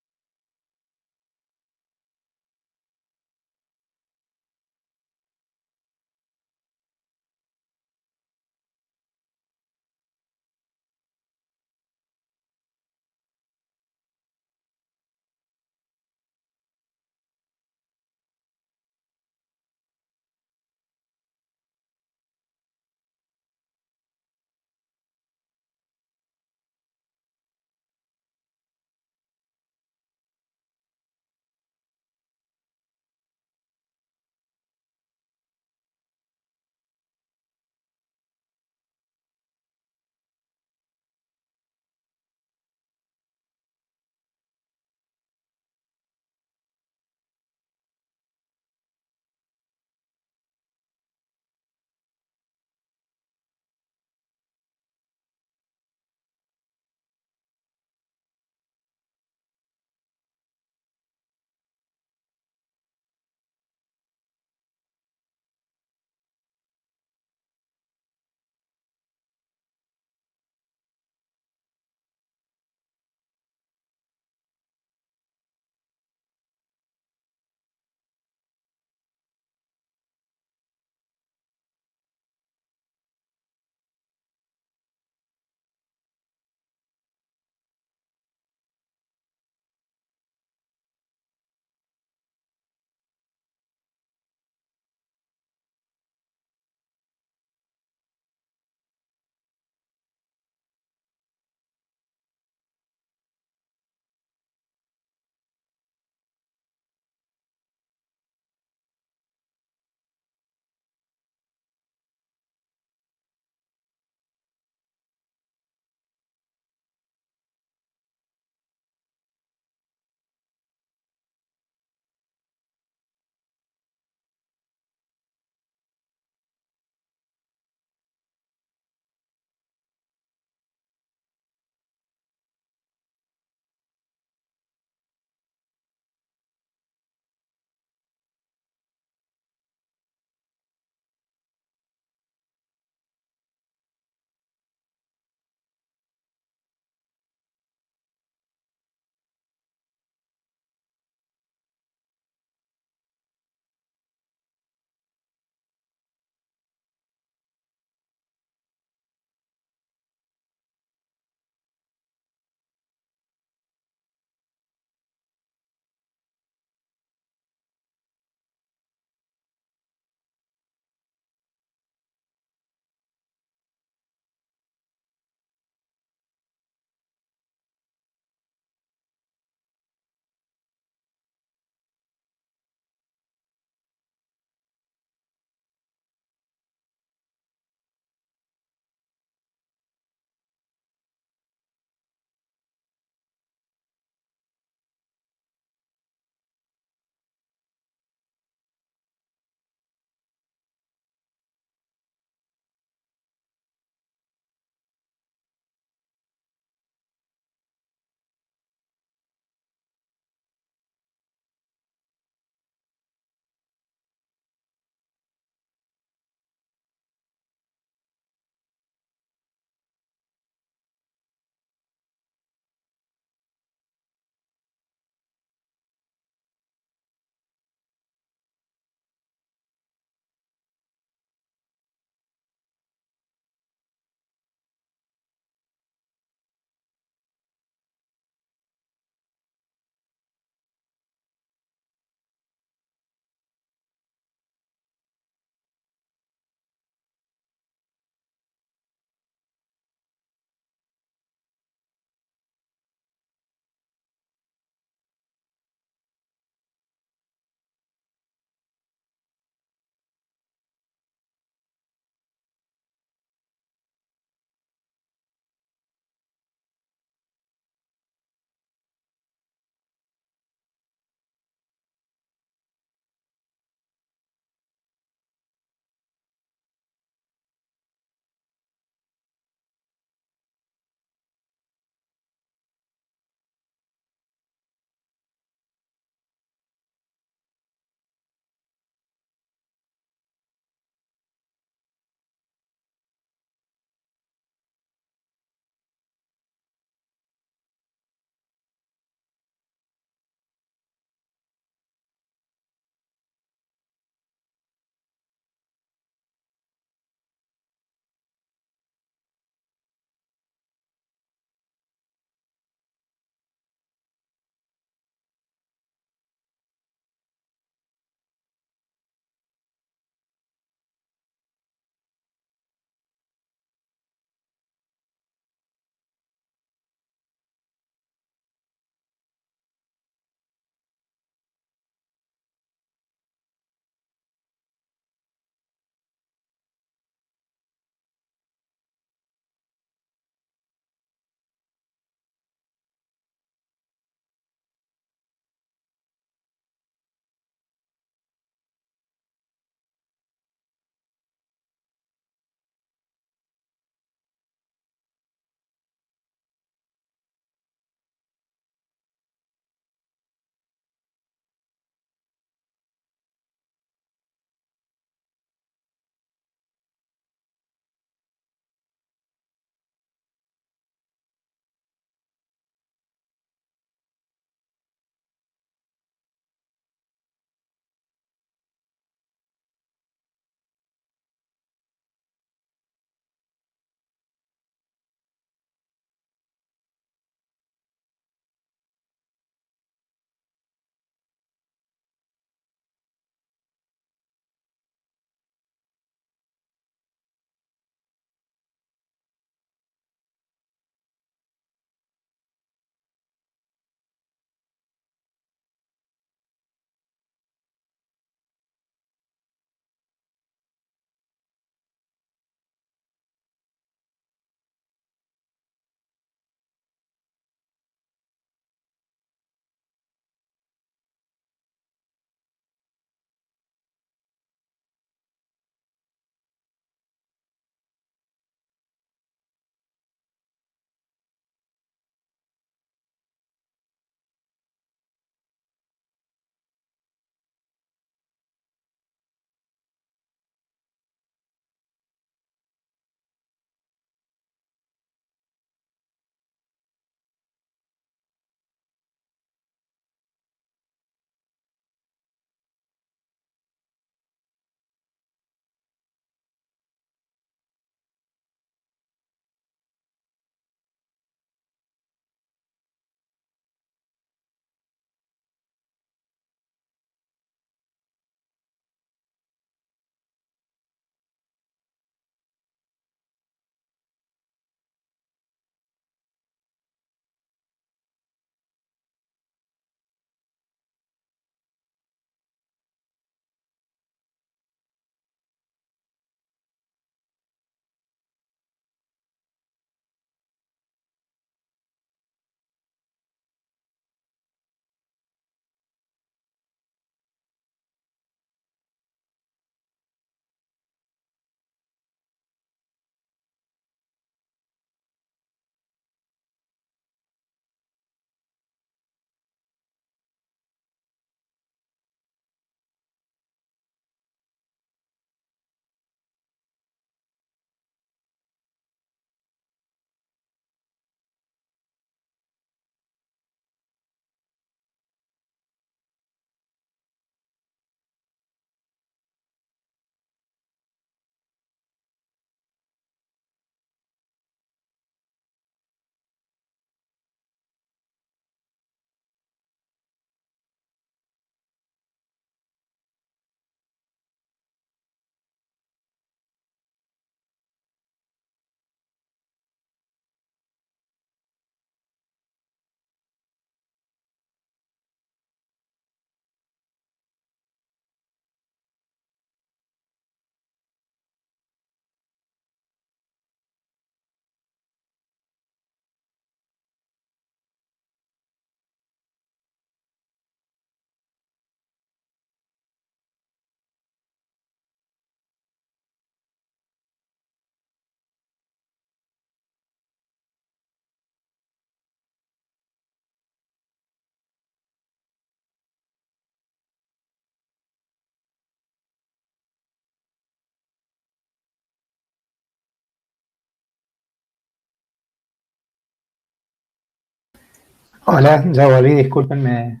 Hola, ya volví, discúlpenme.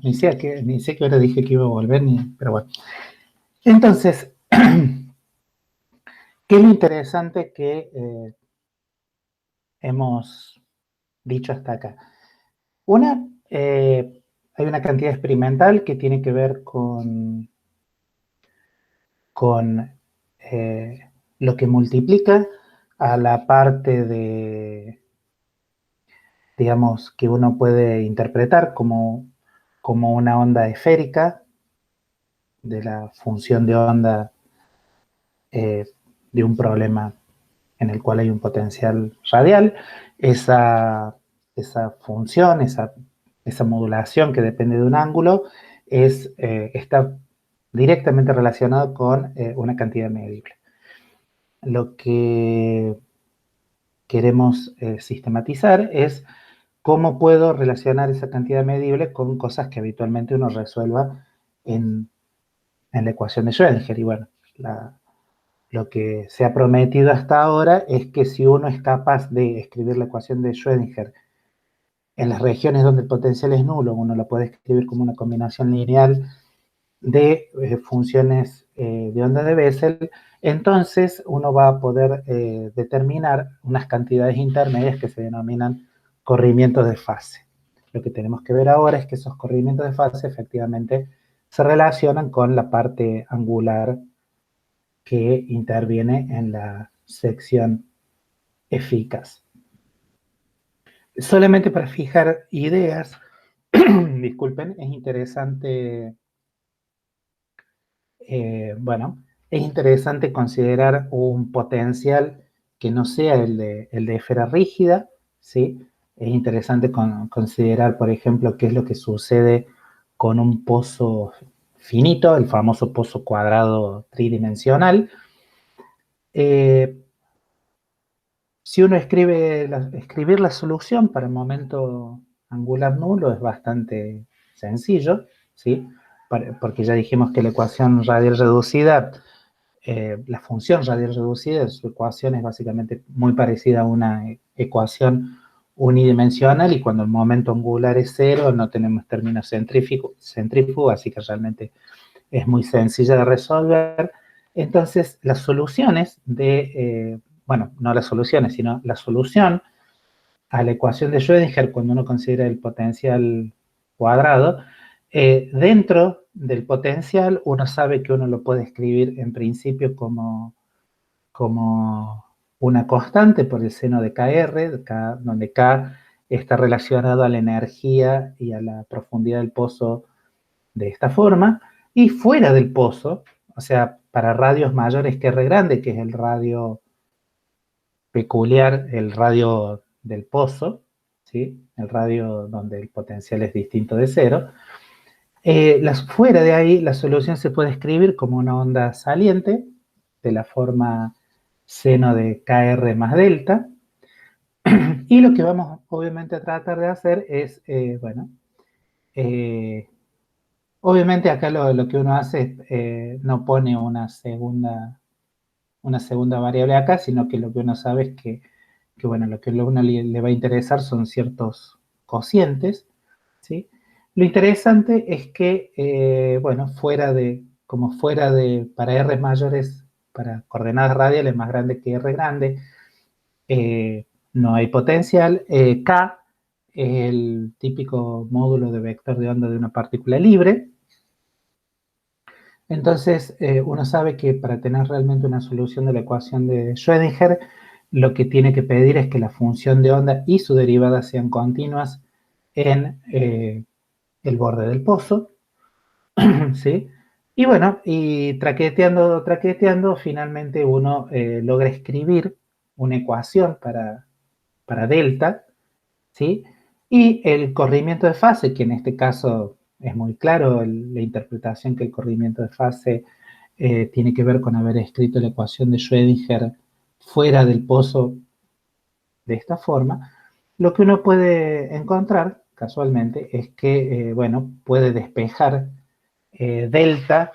Ni sé que ahora dije que iba a volver, pero bueno. Entonces, ¿qué es lo interesante que hemos dicho hasta acá? Una, hay una cantidad experimental que tiene que ver con lo que multiplica a la parte de, digamos, que uno puede interpretar como una onda esférica de la función de onda eh, de un problema en el cual hay un potencial radial. Esa, esa función, esa modulación que depende de un ángulo, está directamente relacionado con una cantidad medible. Lo que queremos sistematizar es cómo puedo relacionar esa cantidad medible con cosas que habitualmente uno resuelva en la ecuación de Schrödinger. Y bueno, lo que se ha prometido hasta ahora es que si uno es capaz de escribir la ecuación de Schrödinger en las regiones donde el potencial es nulo, uno la puede escribir como una combinación lineal de funciones de onda de Bessel, entonces uno va a poder determinar unas cantidades intermedias que se denominan corrimientos de fase. Lo que tenemos que ver ahora es que esos corrimientos de fase efectivamente se relacionan con la parte angular que interviene en la sección eficaz. Solamente para fijar ideas, disculpen, es interesante, bueno, es interesante considerar un potencial que no sea el de esfera rígida, ¿sí? Es interesante considerar, por ejemplo, qué es lo que sucede con un pozo finito, el famoso pozo cuadrado tridimensional. Eh, Si uno escribir la solución para el momento angular nulo es bastante sencillo, ¿sí? Porque ya dijimos que la ecuación radial reducida, la función radial reducida, su ecuación es básicamente muy parecida a una ecuación unidimensional y cuando el momento angular es cero no tenemos términos centrífugo, así que realmente es muy sencilla de resolver. Entonces, las soluciones bueno, no las soluciones, sino la solución a la ecuación de Schrödinger cuando uno considera el potencial cuadrado, dentro del potencial uno sabe que uno lo puede escribir en principio como una constante por el seno de Kr, donde K está relacionado a la energía y a la profundidad del pozo de esta forma, y fuera del pozo, o sea, para radios mayores que R grande, que es el radio peculiar, el radio del pozo, ¿sí? El radio donde el potencial es distinto de cero, fuera de ahí la solución se puede escribir como una onda saliente de la forma seno de Kr más delta, y lo que vamos obviamente a tratar de hacer es, bueno, eh, obviamente acá lo que uno hace es, no pone una segunda variable acá, sino que lo que uno sabe es que bueno, lo que a uno le va a interesar son ciertos cocientes, ¿sí? Lo interesante es que, bueno, para R mayores, para coordenadas radiales más grandes que R grande, no hay potencial. K es el típico módulo de vector de onda de una partícula libre. Entonces, uno sabe que para tener realmente una solución de la ecuación de Schrödinger, lo que tiene que pedir es que la función de onda y su derivada sean continuas en el borde del pozo, ¿sí? Y bueno, y traqueteando, finalmente uno logra escribir una ecuación para delta, ¿sí? Y el corrimiento de fase, que en este caso es muy claro, la interpretación que el corrimiento de fase tiene que ver con haber escrito la ecuación de Schrödinger fuera del pozo de esta forma, lo que uno puede encontrar casualmente es que, bueno, puede despejar delta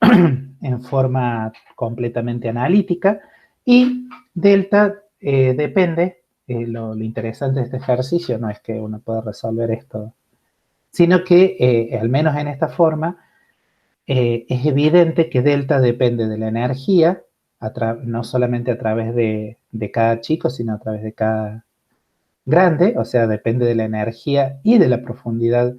en forma completamente analítica y delta depende lo interesante de este ejercicio no es que uno pueda resolver esto, sino que, al menos en esta forma, es evidente que delta depende de la energía, no solamente a través de cada chico, sino a través de cada grande, o sea, depende de la energía y de la profundidad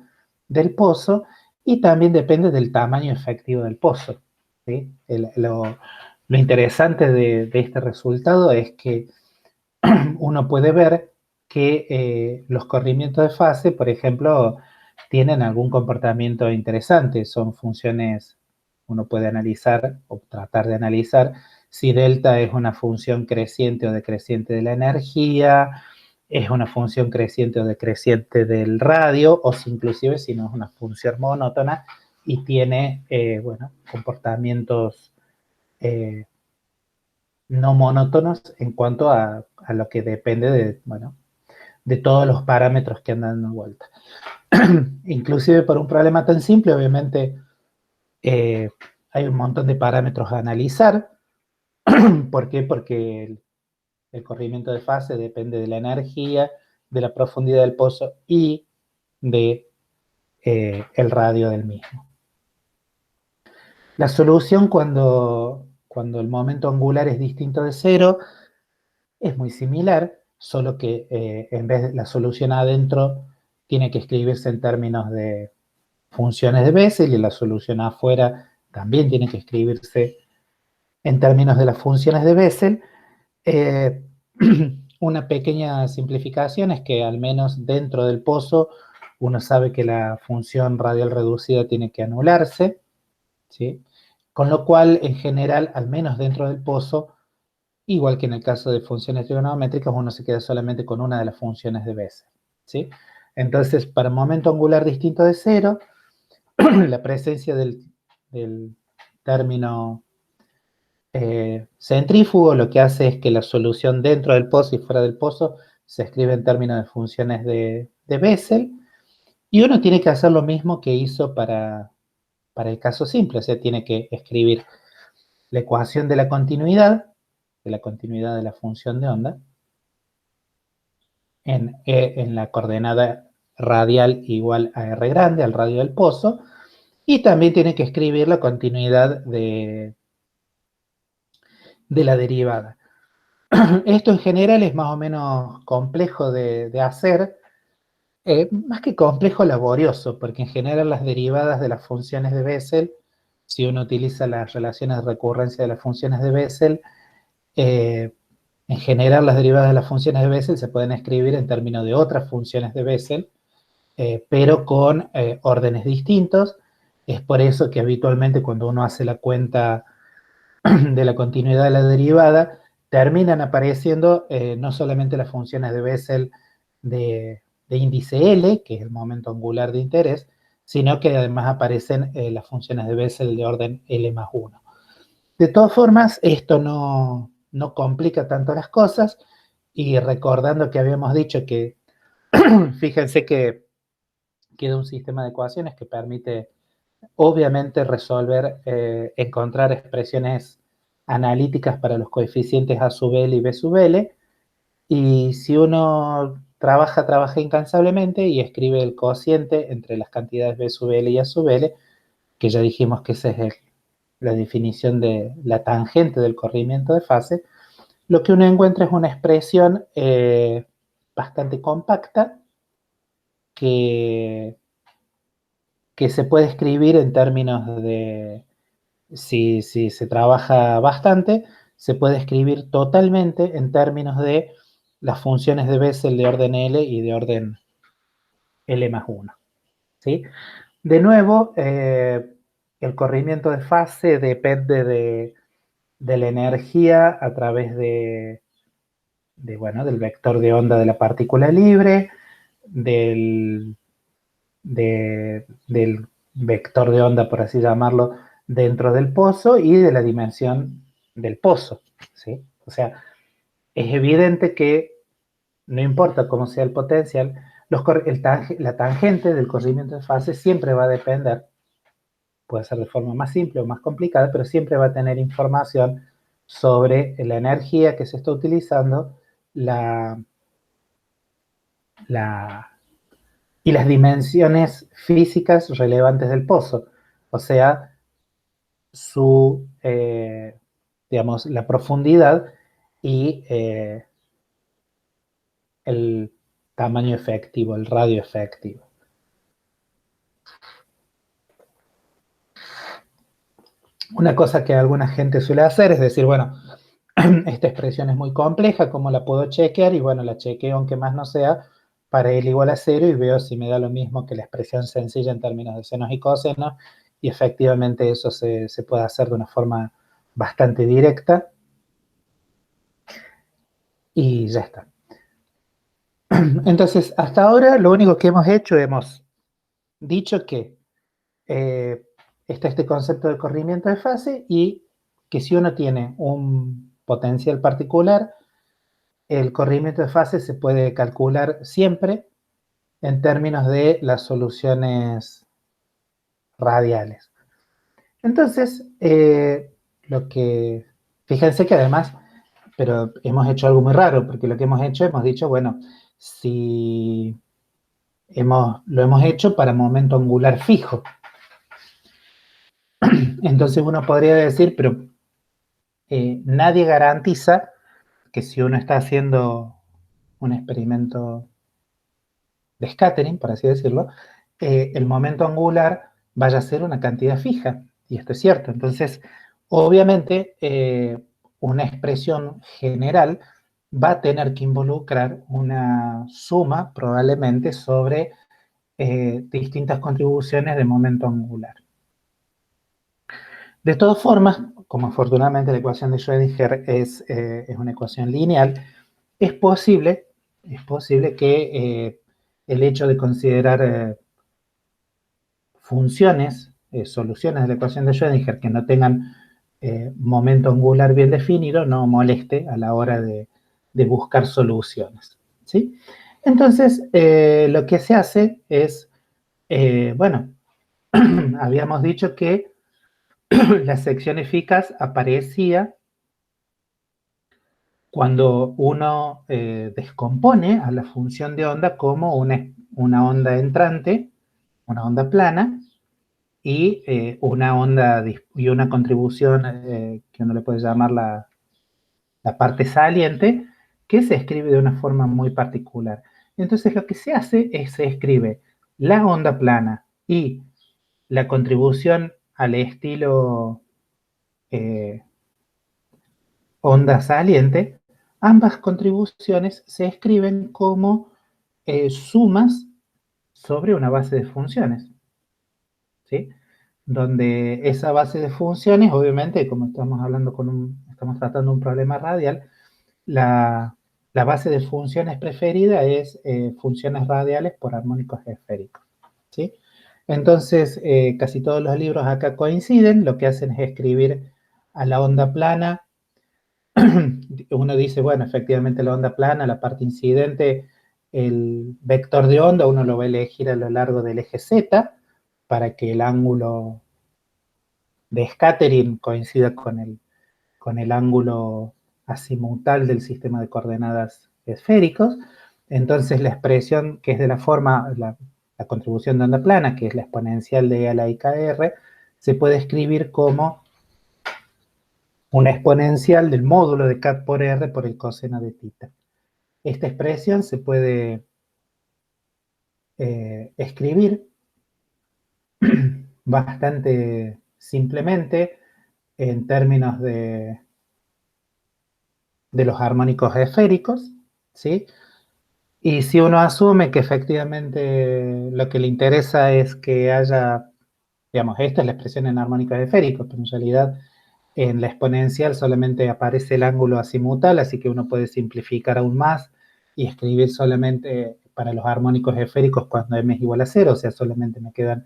del pozo, y también depende del tamaño efectivo del pozo, ¿sí? Lo interesante de este resultado es que uno puede ver que los corrimientos de fase, por ejemplo, tienen algún comportamiento interesante, son funciones, uno puede analizar o tratar de analizar si delta es una función creciente o decreciente de la energía, es una función creciente o decreciente del radio, o si inclusive si no es una función monótona y tiene, bueno, comportamientos no monótonos en cuanto a lo que depende de, bueno, de todos los parámetros que andan dando vuelta. Inclusive por un problema tan simple, obviamente, hay un montón de parámetros a analizar. ¿Por qué? Porque el corrimiento de fase depende de la energía, de la profundidad del pozo y de el radio del mismo. La solución cuando el momento angular es distinto de cero es muy similar, solo que en vez de la solución adentro tiene que escribirse en términos de funciones de Bessel, y la solución afuera también tiene que escribirse en términos de las funciones de Bessel. Eh, una pequeña simplificación es que al menos dentro del pozo uno sabe que la función radial reducida tiene que anularse, ¿sí? Con lo cual, en general, al menos dentro del pozo, igual que en el caso de funciones trigonométricas, uno se queda solamente con una de las funciones de Bessel, ¿sí? Entonces, para un momento angular distinto de cero, la presencia del término centrífugo lo que hace es que la solución dentro del pozo y fuera del pozo se escribe en términos de funciones de Bessel, y uno tiene que hacer lo mismo que hizo para el caso simple, o sea, tiene que escribir la ecuación de la continuidad de la función de onda, en la coordenada radial igual a R grande, al radio del pozo, y también tiene que escribir la continuidad de la derivada. Esto en general es más o menos complejo de hacer, más que complejo, laborioso, porque en general las derivadas de las funciones de Bessel, si uno utiliza las relaciones de recurrencia de las funciones de Bessel, en general las derivadas de las funciones de Bessel se pueden escribir en términos de otras funciones de Bessel, pero con órdenes distintos. Es por eso que habitualmente cuando uno hace la cuenta de la continuidad de la derivada, terminan apareciendo no solamente las funciones de Bessel de índice L, que es el momento angular de interés, sino que además aparecen las funciones de Bessel de orden L más 1. De todas formas, esto no complica tanto las cosas, y recordando que habíamos dicho que, fíjense que queda un sistema de ecuaciones que permite obviamente resolver, encontrar expresiones analíticas para los coeficientes A sub L y B sub L, y si uno trabaja incansablemente y escribe el cociente entre las cantidades B sub L y A sub L, que ya dijimos que esa es la definición de la tangente del corrimiento de fase, lo que uno encuentra es una expresión bastante compacta que, que se puede escribir en términos de, si se trabaja bastante, se puede escribir totalmente en términos de las funciones de Bessel de orden L y de orden L más 1, ¿sí? De nuevo, el corrimiento de fase depende de la energía a través bueno, del vector de onda de la partícula libre, del vector de onda, por así llamarlo, dentro del pozo, y de la dimensión del pozo, ¿sí? O sea, es evidente que no importa cómo sea el potencial, la tangente del corrimiento de fase siempre va a depender, puede ser de forma más simple o más complicada, pero siempre va a tener información sobre la energía que se está utilizando, la y las dimensiones físicas relevantes del pozo, o sea, digamos, la profundidad y el tamaño efectivo, el radio efectivo. Una cosa que alguna gente suele hacer es decir, bueno, esta expresión es muy compleja, ¿cómo la puedo chequear? Y bueno, la chequeo aunque más no sea para L igual a 0 y veo si me da lo mismo que la expresión sencilla en términos de senos y cosenos, y efectivamente eso se puede hacer de una forma bastante directa. Y ya está. Entonces, hasta ahora lo único que hemos hecho, hemos dicho que está este concepto de corrimiento de fase y que si uno tiene un potencial particular, el corrimiento de fase se puede calcular siempre en términos de las soluciones radiales. Entonces, fíjense que además, pero hemos hecho algo muy raro, porque lo que hemos hecho, hemos dicho, bueno, si lo hemos hecho para momento angular fijo. Entonces uno podría decir, pero nadie garantiza que si uno está haciendo un experimento de scattering, por así decirlo, el momento angular vaya a ser una cantidad fija. Y esto es cierto. Entonces, obviamente, una expresión general va a tener que involucrar una suma, probablemente, sobre distintas contribuciones de momento angular. De todas formas, como afortunadamente la ecuación de Schrödinger es una ecuación lineal, es posible que el hecho de considerar funciones, soluciones de la ecuación de Schrödinger que no tengan momento angular bien definido no moleste a la hora de buscar soluciones, ¿sí? Entonces, lo que se hace es, bueno, habíamos dicho que la sección eficaz aparecía cuando uno descompone a la función de onda como una onda entrante, una onda plana, y una contribución que uno le puede llamar la parte saliente, que se escribe de una forma muy particular. Entonces lo que se hace es se escribe la onda plana y la contribución al estilo onda saliente, ambas contribuciones se escriben como sumas sobre una base de funciones, ¿sí? Donde esa base de funciones, obviamente, como estamos tratando un problema radial, la base de funciones preferida es funciones radiales por armónicos esféricos, ¿sí? Entonces, casi todos los libros acá coinciden, lo que hacen es escribir a la onda plana. Uno dice, bueno, efectivamente la onda plana, la parte incidente, el vector de onda, uno lo va a elegir a lo largo del eje Z para que el ángulo de scattering coincida con el ángulo azimutal del sistema de coordenadas esféricos. Entonces la expresión que es de la forma, la contribución de onda plana, que es la exponencial de E a la IKR, se puede escribir como una exponencial del módulo de cat por R por el coseno de θ. Esta expresión se puede escribir bastante simplemente en términos de los armónicos esféricos, ¿sí? Y si uno asume que efectivamente lo que le interesa es que haya, digamos, esta es la expresión en armónicos esféricos, pero en realidad en la exponencial solamente aparece el ángulo azimutal, así que uno puede simplificar aún más y escribir solamente para los armónicos esféricos cuando m es igual a 0, o sea, solamente me quedan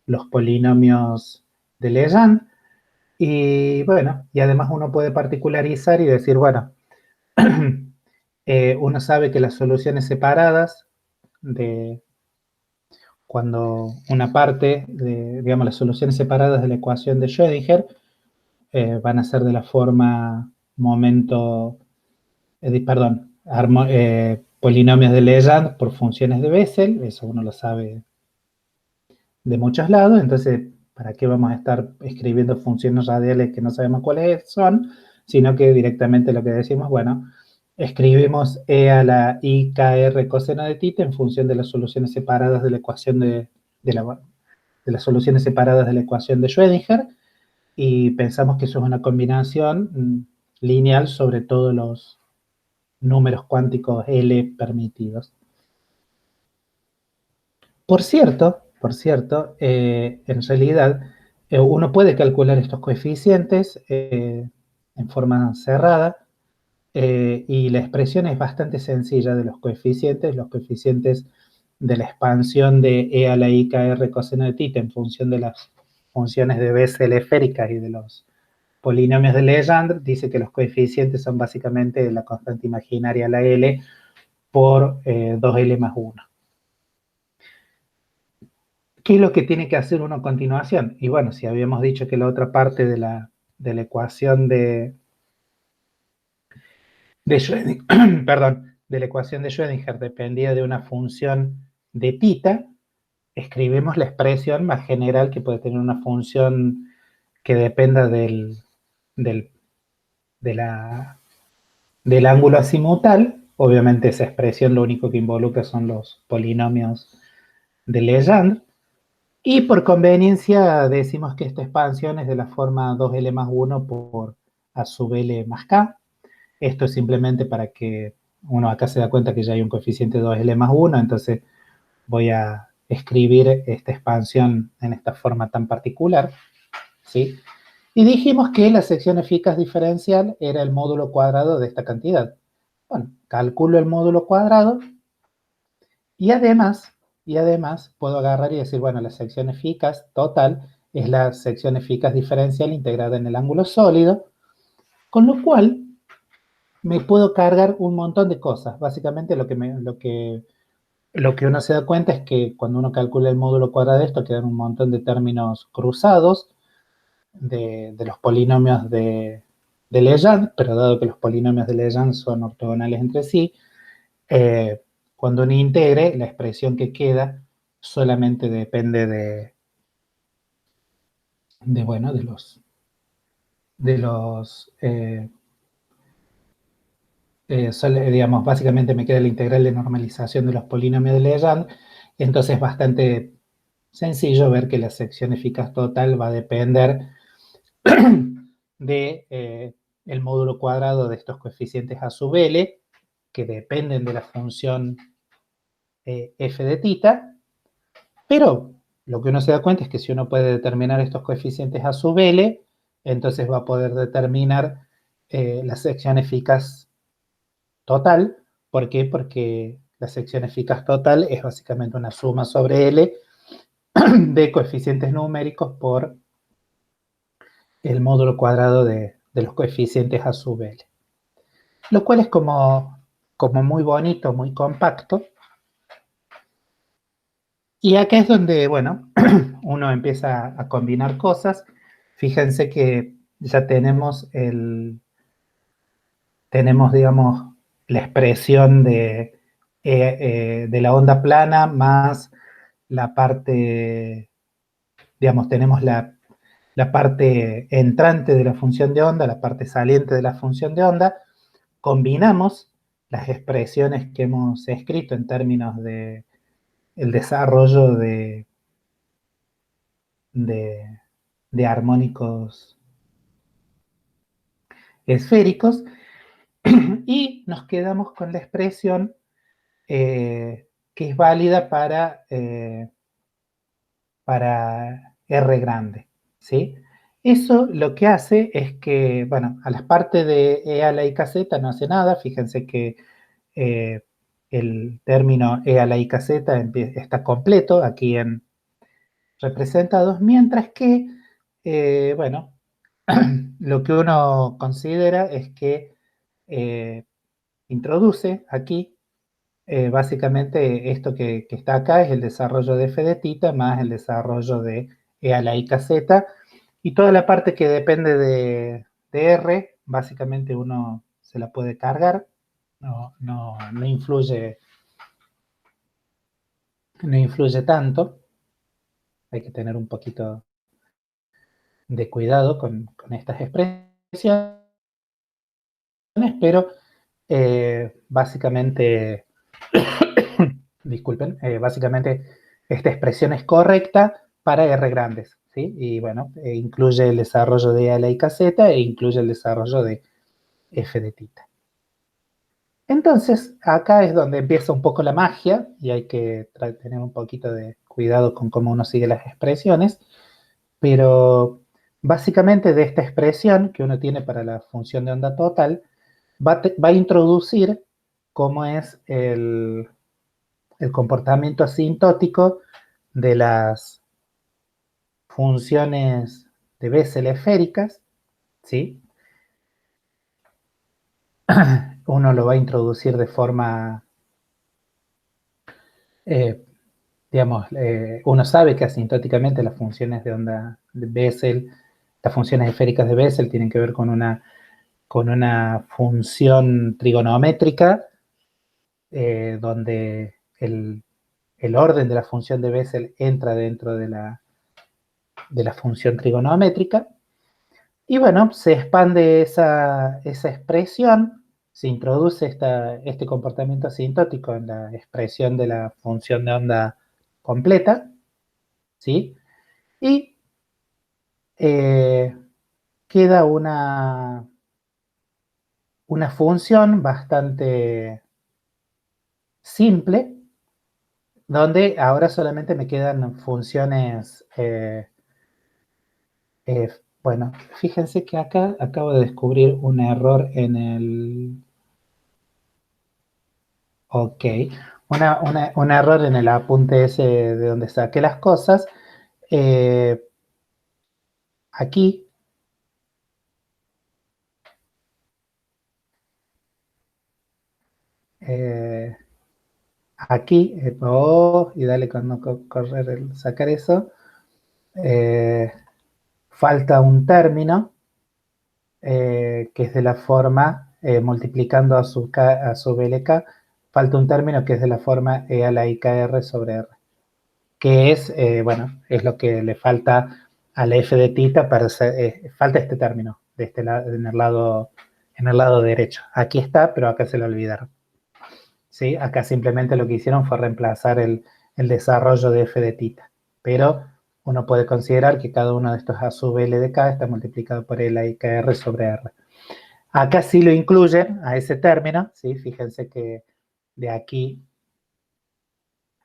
los polinomios de Legendre. Y bueno, y además uno puede particularizar y decir, bueno, uno sabe que las soluciones separadas de cuando una parte de, digamos, las soluciones separadas de la ecuación de Schrödinger van a ser de la forma momento, perdón, polinomios de Legendre por funciones de Bessel, eso uno lo sabe de muchos lados, entonces, ¿para qué vamos a estar escribiendo funciones radiales que no sabemos cuáles son? Sino que directamente lo que decimos, bueno, escribimos e a la i kr coseno de θ en función de las soluciones separadas de la ecuación de las soluciones separadas de la ecuación de Schrödinger, y pensamos que eso es una combinación lineal sobre todos los números cuánticos L permitidos. Por cierto, en realidad uno puede calcular estos coeficientes en forma cerrada, y la expresión es bastante sencilla de los coeficientes de la expansión de e a la i kr coseno de θ en función de las funciones de Bessel esféricas y de los polinomios de Legendre, dice que los coeficientes son básicamente la constante imaginaria, la L, por 2L más 1. ¿Qué es lo que tiene que hacer uno a continuación? Y bueno, si habíamos dicho que la otra parte de la ecuación de Schrödinger, perdón, de la ecuación de Schrödinger dependía de una función de θ, escribimos la expresión más general que puede tener una función que dependa del ángulo azimutal. Obviamente esa expresión lo único que involucra son los polinomios de Legendre. Y por conveniencia decimos que esta expansión es de la forma 2L más 1 por a sub L más K. Esto es simplemente para que uno acá se da cuenta que ya hay un coeficiente 2L más 1, entonces voy a escribir esta expansión en esta forma tan particular, ¿sí? Y dijimos que la sección eficaz diferencial era el módulo cuadrado de esta cantidad. Bueno, calculo el módulo cuadrado y además puedo agarrar y decir, bueno, la sección eficaz total es la sección eficaz diferencial integrada en el ángulo sólido, con lo cual me puedo cargar un montón de cosas. Básicamente lo que uno se da cuenta es que cuando uno calcula el módulo cuadrado de esto, quedan un montón de términos cruzados de los polinomios de Legendre, pero dado que los polinomios de Legendre son ortogonales entre sí, cuando uno integre, la expresión que queda solamente depende digamos, básicamente me queda la integral de normalización de los polinomios de Legendre, entonces es bastante sencillo ver que la sección eficaz total va a depender de el módulo cuadrado de estos coeficientes a sub L, que dependen de la función f de θ, pero lo que uno se da cuenta es que si uno puede determinar estos coeficientes a sub L, entonces va a poder determinar la sección eficaz total. ¿Por qué? Porque la sección eficaz total es básicamente una suma sobre L de coeficientes numéricos por el módulo cuadrado de los coeficientes a sub L. Lo cual es como muy bonito, muy compacto. Y acá es donde, bueno, uno empieza a combinar cosas. Fíjense que ya tenemos digamos, la expresión de la onda plana más la parte, digamos, tenemos la parte entrante de la función de onda, la parte saliente de la función de onda. Combinamos las expresiones que hemos escrito en términos de el desarrollo de armónicos esféricos y nos quedamos con la expresión que es válida para R grande, ¿sí? Eso lo que hace es que, bueno, a las partes de E a la I Z no hace nada. Fíjense que el término E a la I Z está completo aquí en representados, mientras que, bueno, lo que uno considera es que introduce aquí, básicamente esto que está acá es el desarrollo de f de θ más el desarrollo de e a la i z, y toda la parte que depende de r, básicamente uno se la puede cargar, no influye, no influye tanto. Hay que tener un poquito de cuidado con estas expresiones, pero básicamente, disculpen, básicamente esta expresión es correcta para R grandes, ¿sí? Y bueno, incluye el desarrollo de A y Z e incluye el desarrollo de f de tita. Entonces, acá es donde empieza un poco la magia y hay que tener un poquito de cuidado con cómo uno sigue las expresiones, pero básicamente de esta expresión que uno tiene para la función de onda total, va a introducir cómo es el comportamiento asintótico de las funciones de Bessel esféricas, ¿sí? Uno lo va a introducir de forma, digamos, uno sabe que asintóticamente las funciones de onda de Bessel, las funciones esféricas de Bessel tienen que ver con una función trigonométrica donde el orden de la función de Bessel entra dentro de la función trigonométrica. Y bueno, se expande esa expresión, se introduce este comportamiento asintótico en la expresión de la función de onda completa, ¿sí? Y queda una función bastante simple, donde ahora solamente me quedan funciones, bueno, fíjense que acá acabo de descubrir un error en el, ok, un error en el apunte ese de donde saqué las cosas. Eh, aquí, eh, y dale cuando correr sacar eso, eh, falta un término que es de la forma, multiplicando a su BLK, falta un término que es de la forma E a la IKR sobre R, que es, bueno, es lo que le falta a la F de tita para falta este término de este lado, en el lado derecho. Aquí está, pero acá se lo olvidaron. ¿Sí? Acá simplemente lo que hicieron fue reemplazar el desarrollo de F de tita, pero uno puede considerar que cada uno de estos A sub L de K está multiplicado por L I K R sobre R. Acá sí lo incluyen a ese término, ¿sí? Fíjense que de aquí,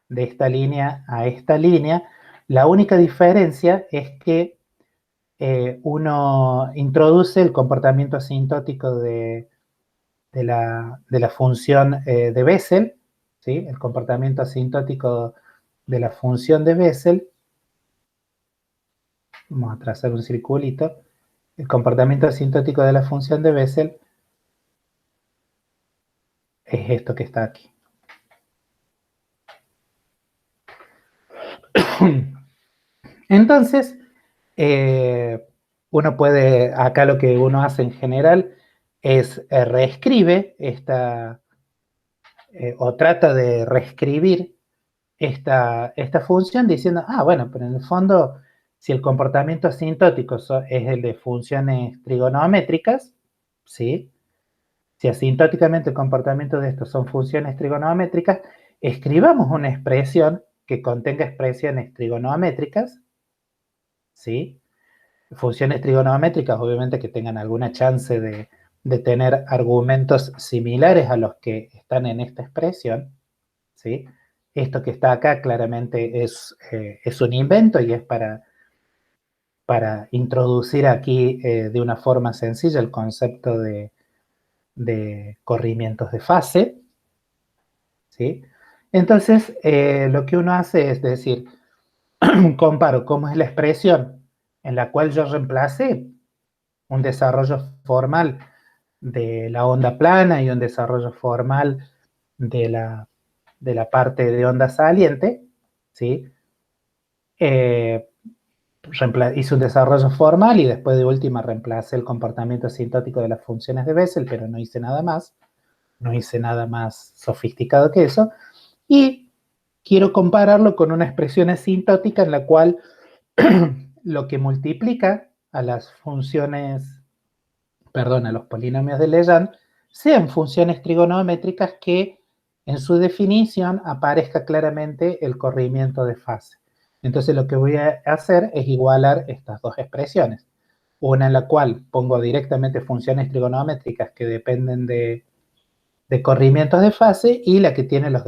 de esta línea a esta línea, la única diferencia es que uno introduce el comportamiento asintótico de la función de Bessel, ¿sí? El comportamiento asintótico de la función de Bessel, vamos a trazar un circulito, el comportamiento asintótico de la función de Bessel es esto que está aquí. Entonces, uno puede, acá lo que uno hace en general es reescribe o trata de reescribir esta función diciendo, bueno, pero en el fondo, si el comportamiento asintótico es el de funciones trigonométricas, ¿sí? Si asintóticamente el comportamiento de estos son funciones trigonométricas, escribamos una expresión que contenga expresiones trigonométricas, ¿sí? Funciones trigonométricas, obviamente que tengan alguna chance de tener argumentos similares a los que están en esta expresión, ¿sí? Esto que está acá claramente es un invento y es para introducir aquí de una forma sencilla el concepto de corrimientos de fase, ¿sí? Entonces, lo que uno hace es decir, comparo cómo es la expresión en la cual yo reemplacé un desarrollo formal de la onda plana y un desarrollo formal de la parte de onda saliente, ¿sí? Hice un desarrollo formal y después de última reemplacé el comportamiento asintótico de las funciones de Bessel, pero no hice nada más. no hice nada más sofisticado que eso, y quiero compararlo con una expresión asintótica en la cual lo que multiplica a las funciones, perdón, a los polinomios de Legendre, sean funciones trigonométricas que en su definición aparezca claramente el corrimiento de fase. Entonces lo que voy a hacer es igualar estas dos expresiones. Una en la cual pongo directamente funciones trigonométricas que dependen de corrimientos de fase, y la que tiene la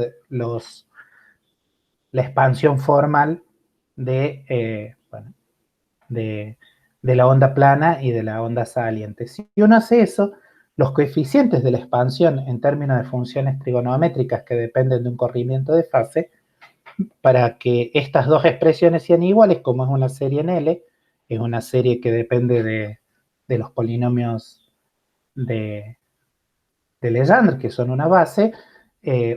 expansión formal bueno, de la onda plana y de la onda saliente. Si uno hace eso, los coeficientes de la expansión en términos de funciones trigonométricas que dependen de un corrimiento de fase, para que estas dos expresiones sean iguales, como es una serie en L, es una serie que depende de los polinomios de Legendre, que son una base,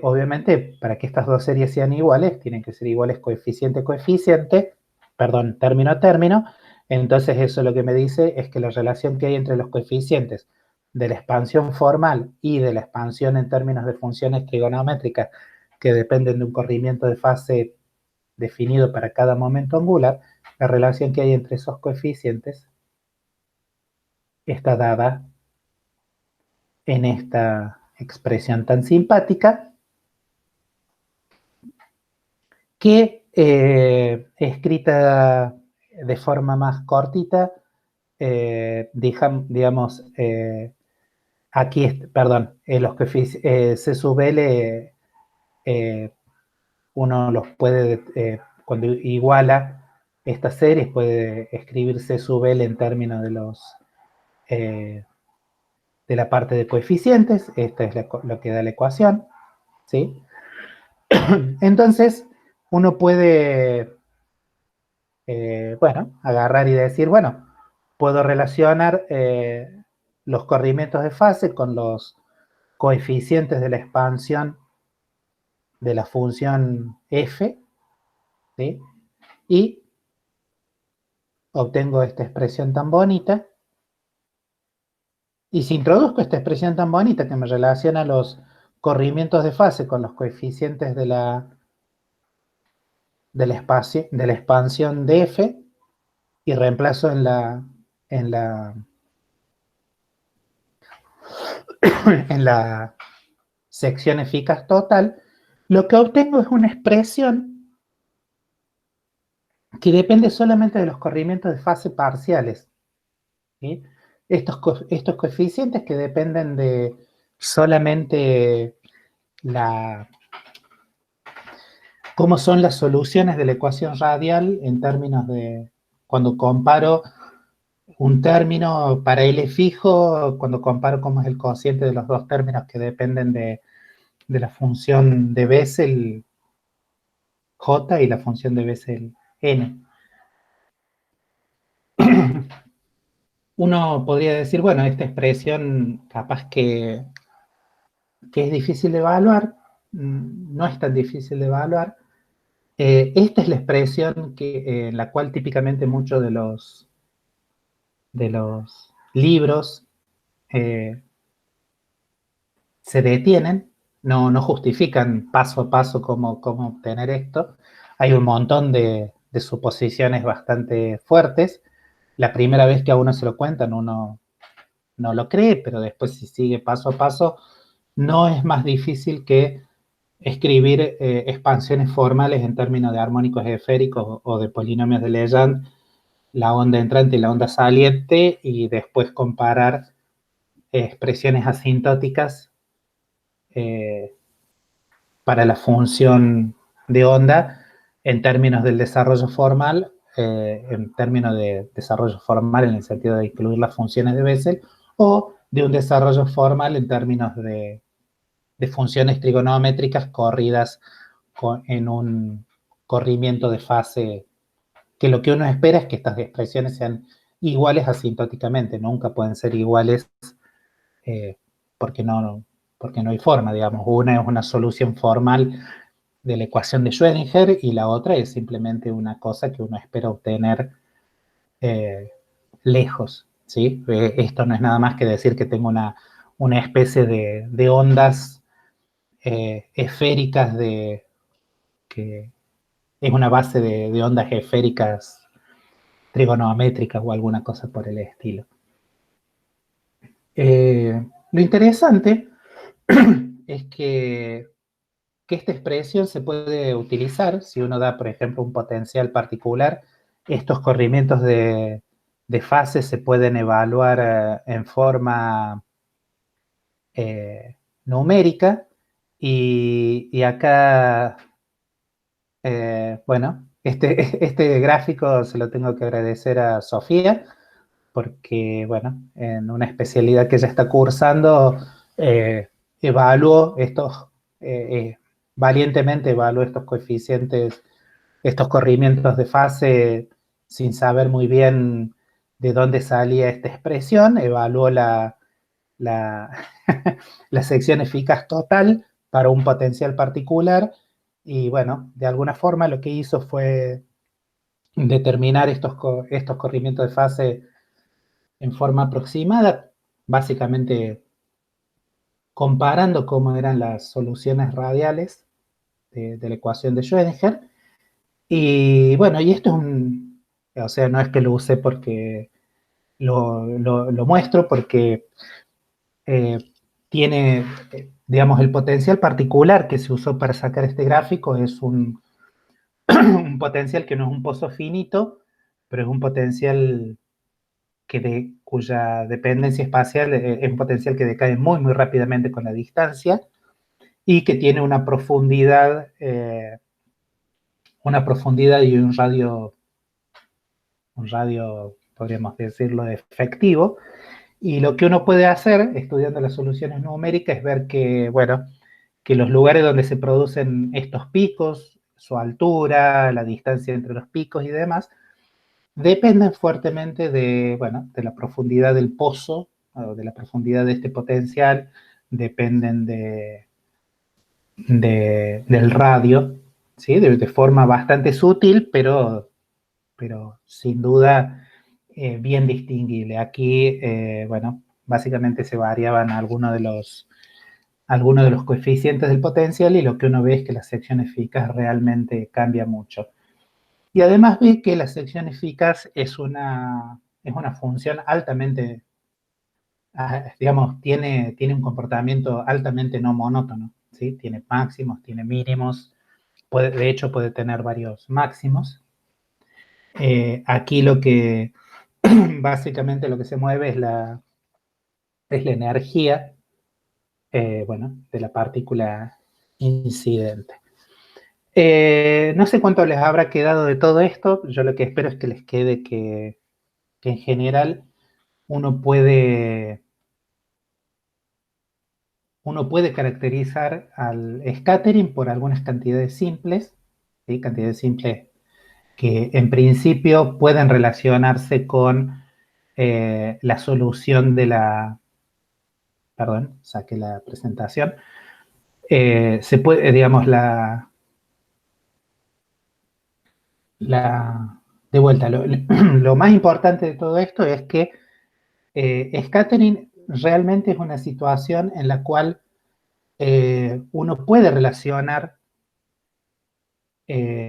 obviamente para que estas dos series sean iguales, tienen que ser iguales coeficiente a coeficiente, perdón, término a término. Entonces eso lo que me dice es que la relación que hay entre los coeficientes de la expansión formal y de la expansión en términos de funciones trigonométricas que dependen de un corrimiento de fase definido para cada momento angular, la relación que hay entre esos coeficientes está dada en esta expresión tan simpática, que escrita de forma más cortita, digamos, aquí, perdón, los coeficientes C sub L, uno los puede, cuando iguala estas series, puede escribir C sub L en términos de la parte de coeficientes. Esta es lo que da la ecuación, ¿sí? Entonces, uno puede, bueno, agarrar y decir, bueno, puedo relacionar los corrimientos de fase con los coeficientes de la expansión de la función f, ¿sí? Y obtengo esta expresión tan bonita. Y si introduzco esta expresión tan bonita que me relaciona los corrimientos de fase con los coeficientes de la expansión de f, y reemplazo en la, en la sección eficaz total, lo que obtengo es una expresión que depende solamente de los corrimientos de fase parciales, ¿sí? Estos coeficientes que dependen de solamente cómo son las soluciones de la ecuación radial en términos de cuando comparo un término para L fijo, cuando comparo cómo es el cociente de los dos términos que dependen de la función de Bessel J y la función de Bessel N. Uno podría decir, bueno, esta expresión capaz que es difícil de evaluar, no es tan difícil de evaluar. Esta es la expresión en la cual típicamente muchos de los libros se detienen, no justifican paso a paso cómo obtener esto. Hay un montón de suposiciones bastante fuertes. La primera vez que a uno se lo cuentan, uno no lo cree, pero después si sigue paso a paso, no es más difícil que escribir expansiones formales en términos de armónicos esféricos o de polinomios de Legendre, la onda entrante y la onda saliente, y después comparar expresiones asintóticas para la función de onda en términos del desarrollo formal, en términos de desarrollo formal en el sentido de incluir las funciones de Bessel, o de un desarrollo formal en términos de funciones trigonométricas corridas en un corrimiento de fase, que lo que uno espera es que estas expresiones sean iguales asintóticamente, nunca pueden ser iguales eh, porque no hay forma, digamos. Una es una solución formal de la ecuación de Schrödinger y la otra es simplemente una cosa que uno espera obtener lejos, ¿sí? Esto no es nada más que decir que tengo una especie de ondas esféricas que es una base de ondas esféricas trigonométricas o alguna cosa por el estilo. Lo interesante es que esta expresión se puede utilizar si uno da, por ejemplo, un potencial particular. Estos corrimientos de fase se pueden evaluar en forma numérica y acá, bueno, este gráfico se lo tengo que agradecer a Sofía porque, bueno, en una especialidad que ella está cursando, evaluó valientemente evaluó estos coeficientes, estos corrimientos de fase sin saber muy bien de dónde salía esta expresión, evaluó la, la sección eficaz total para un potencial particular y, bueno, de alguna forma lo que hizo fue determinar estos corrimientos de fase en forma aproximada, básicamente comparando cómo eran las soluciones radiales de la ecuación de Schrödinger. Y bueno, y esto o sea, no es que lo use porque lo muestro, porque eh, tiene, digamos, el potencial particular que se usó para sacar este gráfico es un potencial que no es un pozo finito, pero es un potencial cuya dependencia espacial es un potencial que decae muy, muy rápidamente con la distancia y que tiene una profundidad y un radio, podríamos decirlo, efectivo. Y lo que uno puede hacer, estudiando las soluciones numéricas, es ver que, bueno, que los lugares donde se producen estos picos, su altura, la distancia entre los picos y demás, dependen fuertemente bueno, de la profundidad del pozo, o de la profundidad de este potencial, dependen del radio, ¿sí? De forma bastante sutil, pero sin duda bien distinguible. Aquí, bueno, básicamente se variaban algunos de los coeficientes del potencial y lo que uno ve es que la sección eficaz realmente cambia mucho. Y además ve que la sección eficaz es una función altamente, digamos, tiene un comportamiento altamente no monótono, ¿sí? Tiene máximos, tiene mínimos, de hecho puede tener varios máximos. Aquí básicamente lo que se mueve es la energía, bueno, de la partícula incidente. No sé cuánto les habrá quedado de todo esto, yo lo que espero es que les quede que en general uno puede caracterizar al scattering por algunas cantidades simples, ¿sí? Cantidades simples que en principio pueden relacionarse con la solución perdón, saqué la presentación, se puede, digamos, de vuelta, lo más importante de todo esto es que scattering realmente es una situación en la cual uno puede relacionar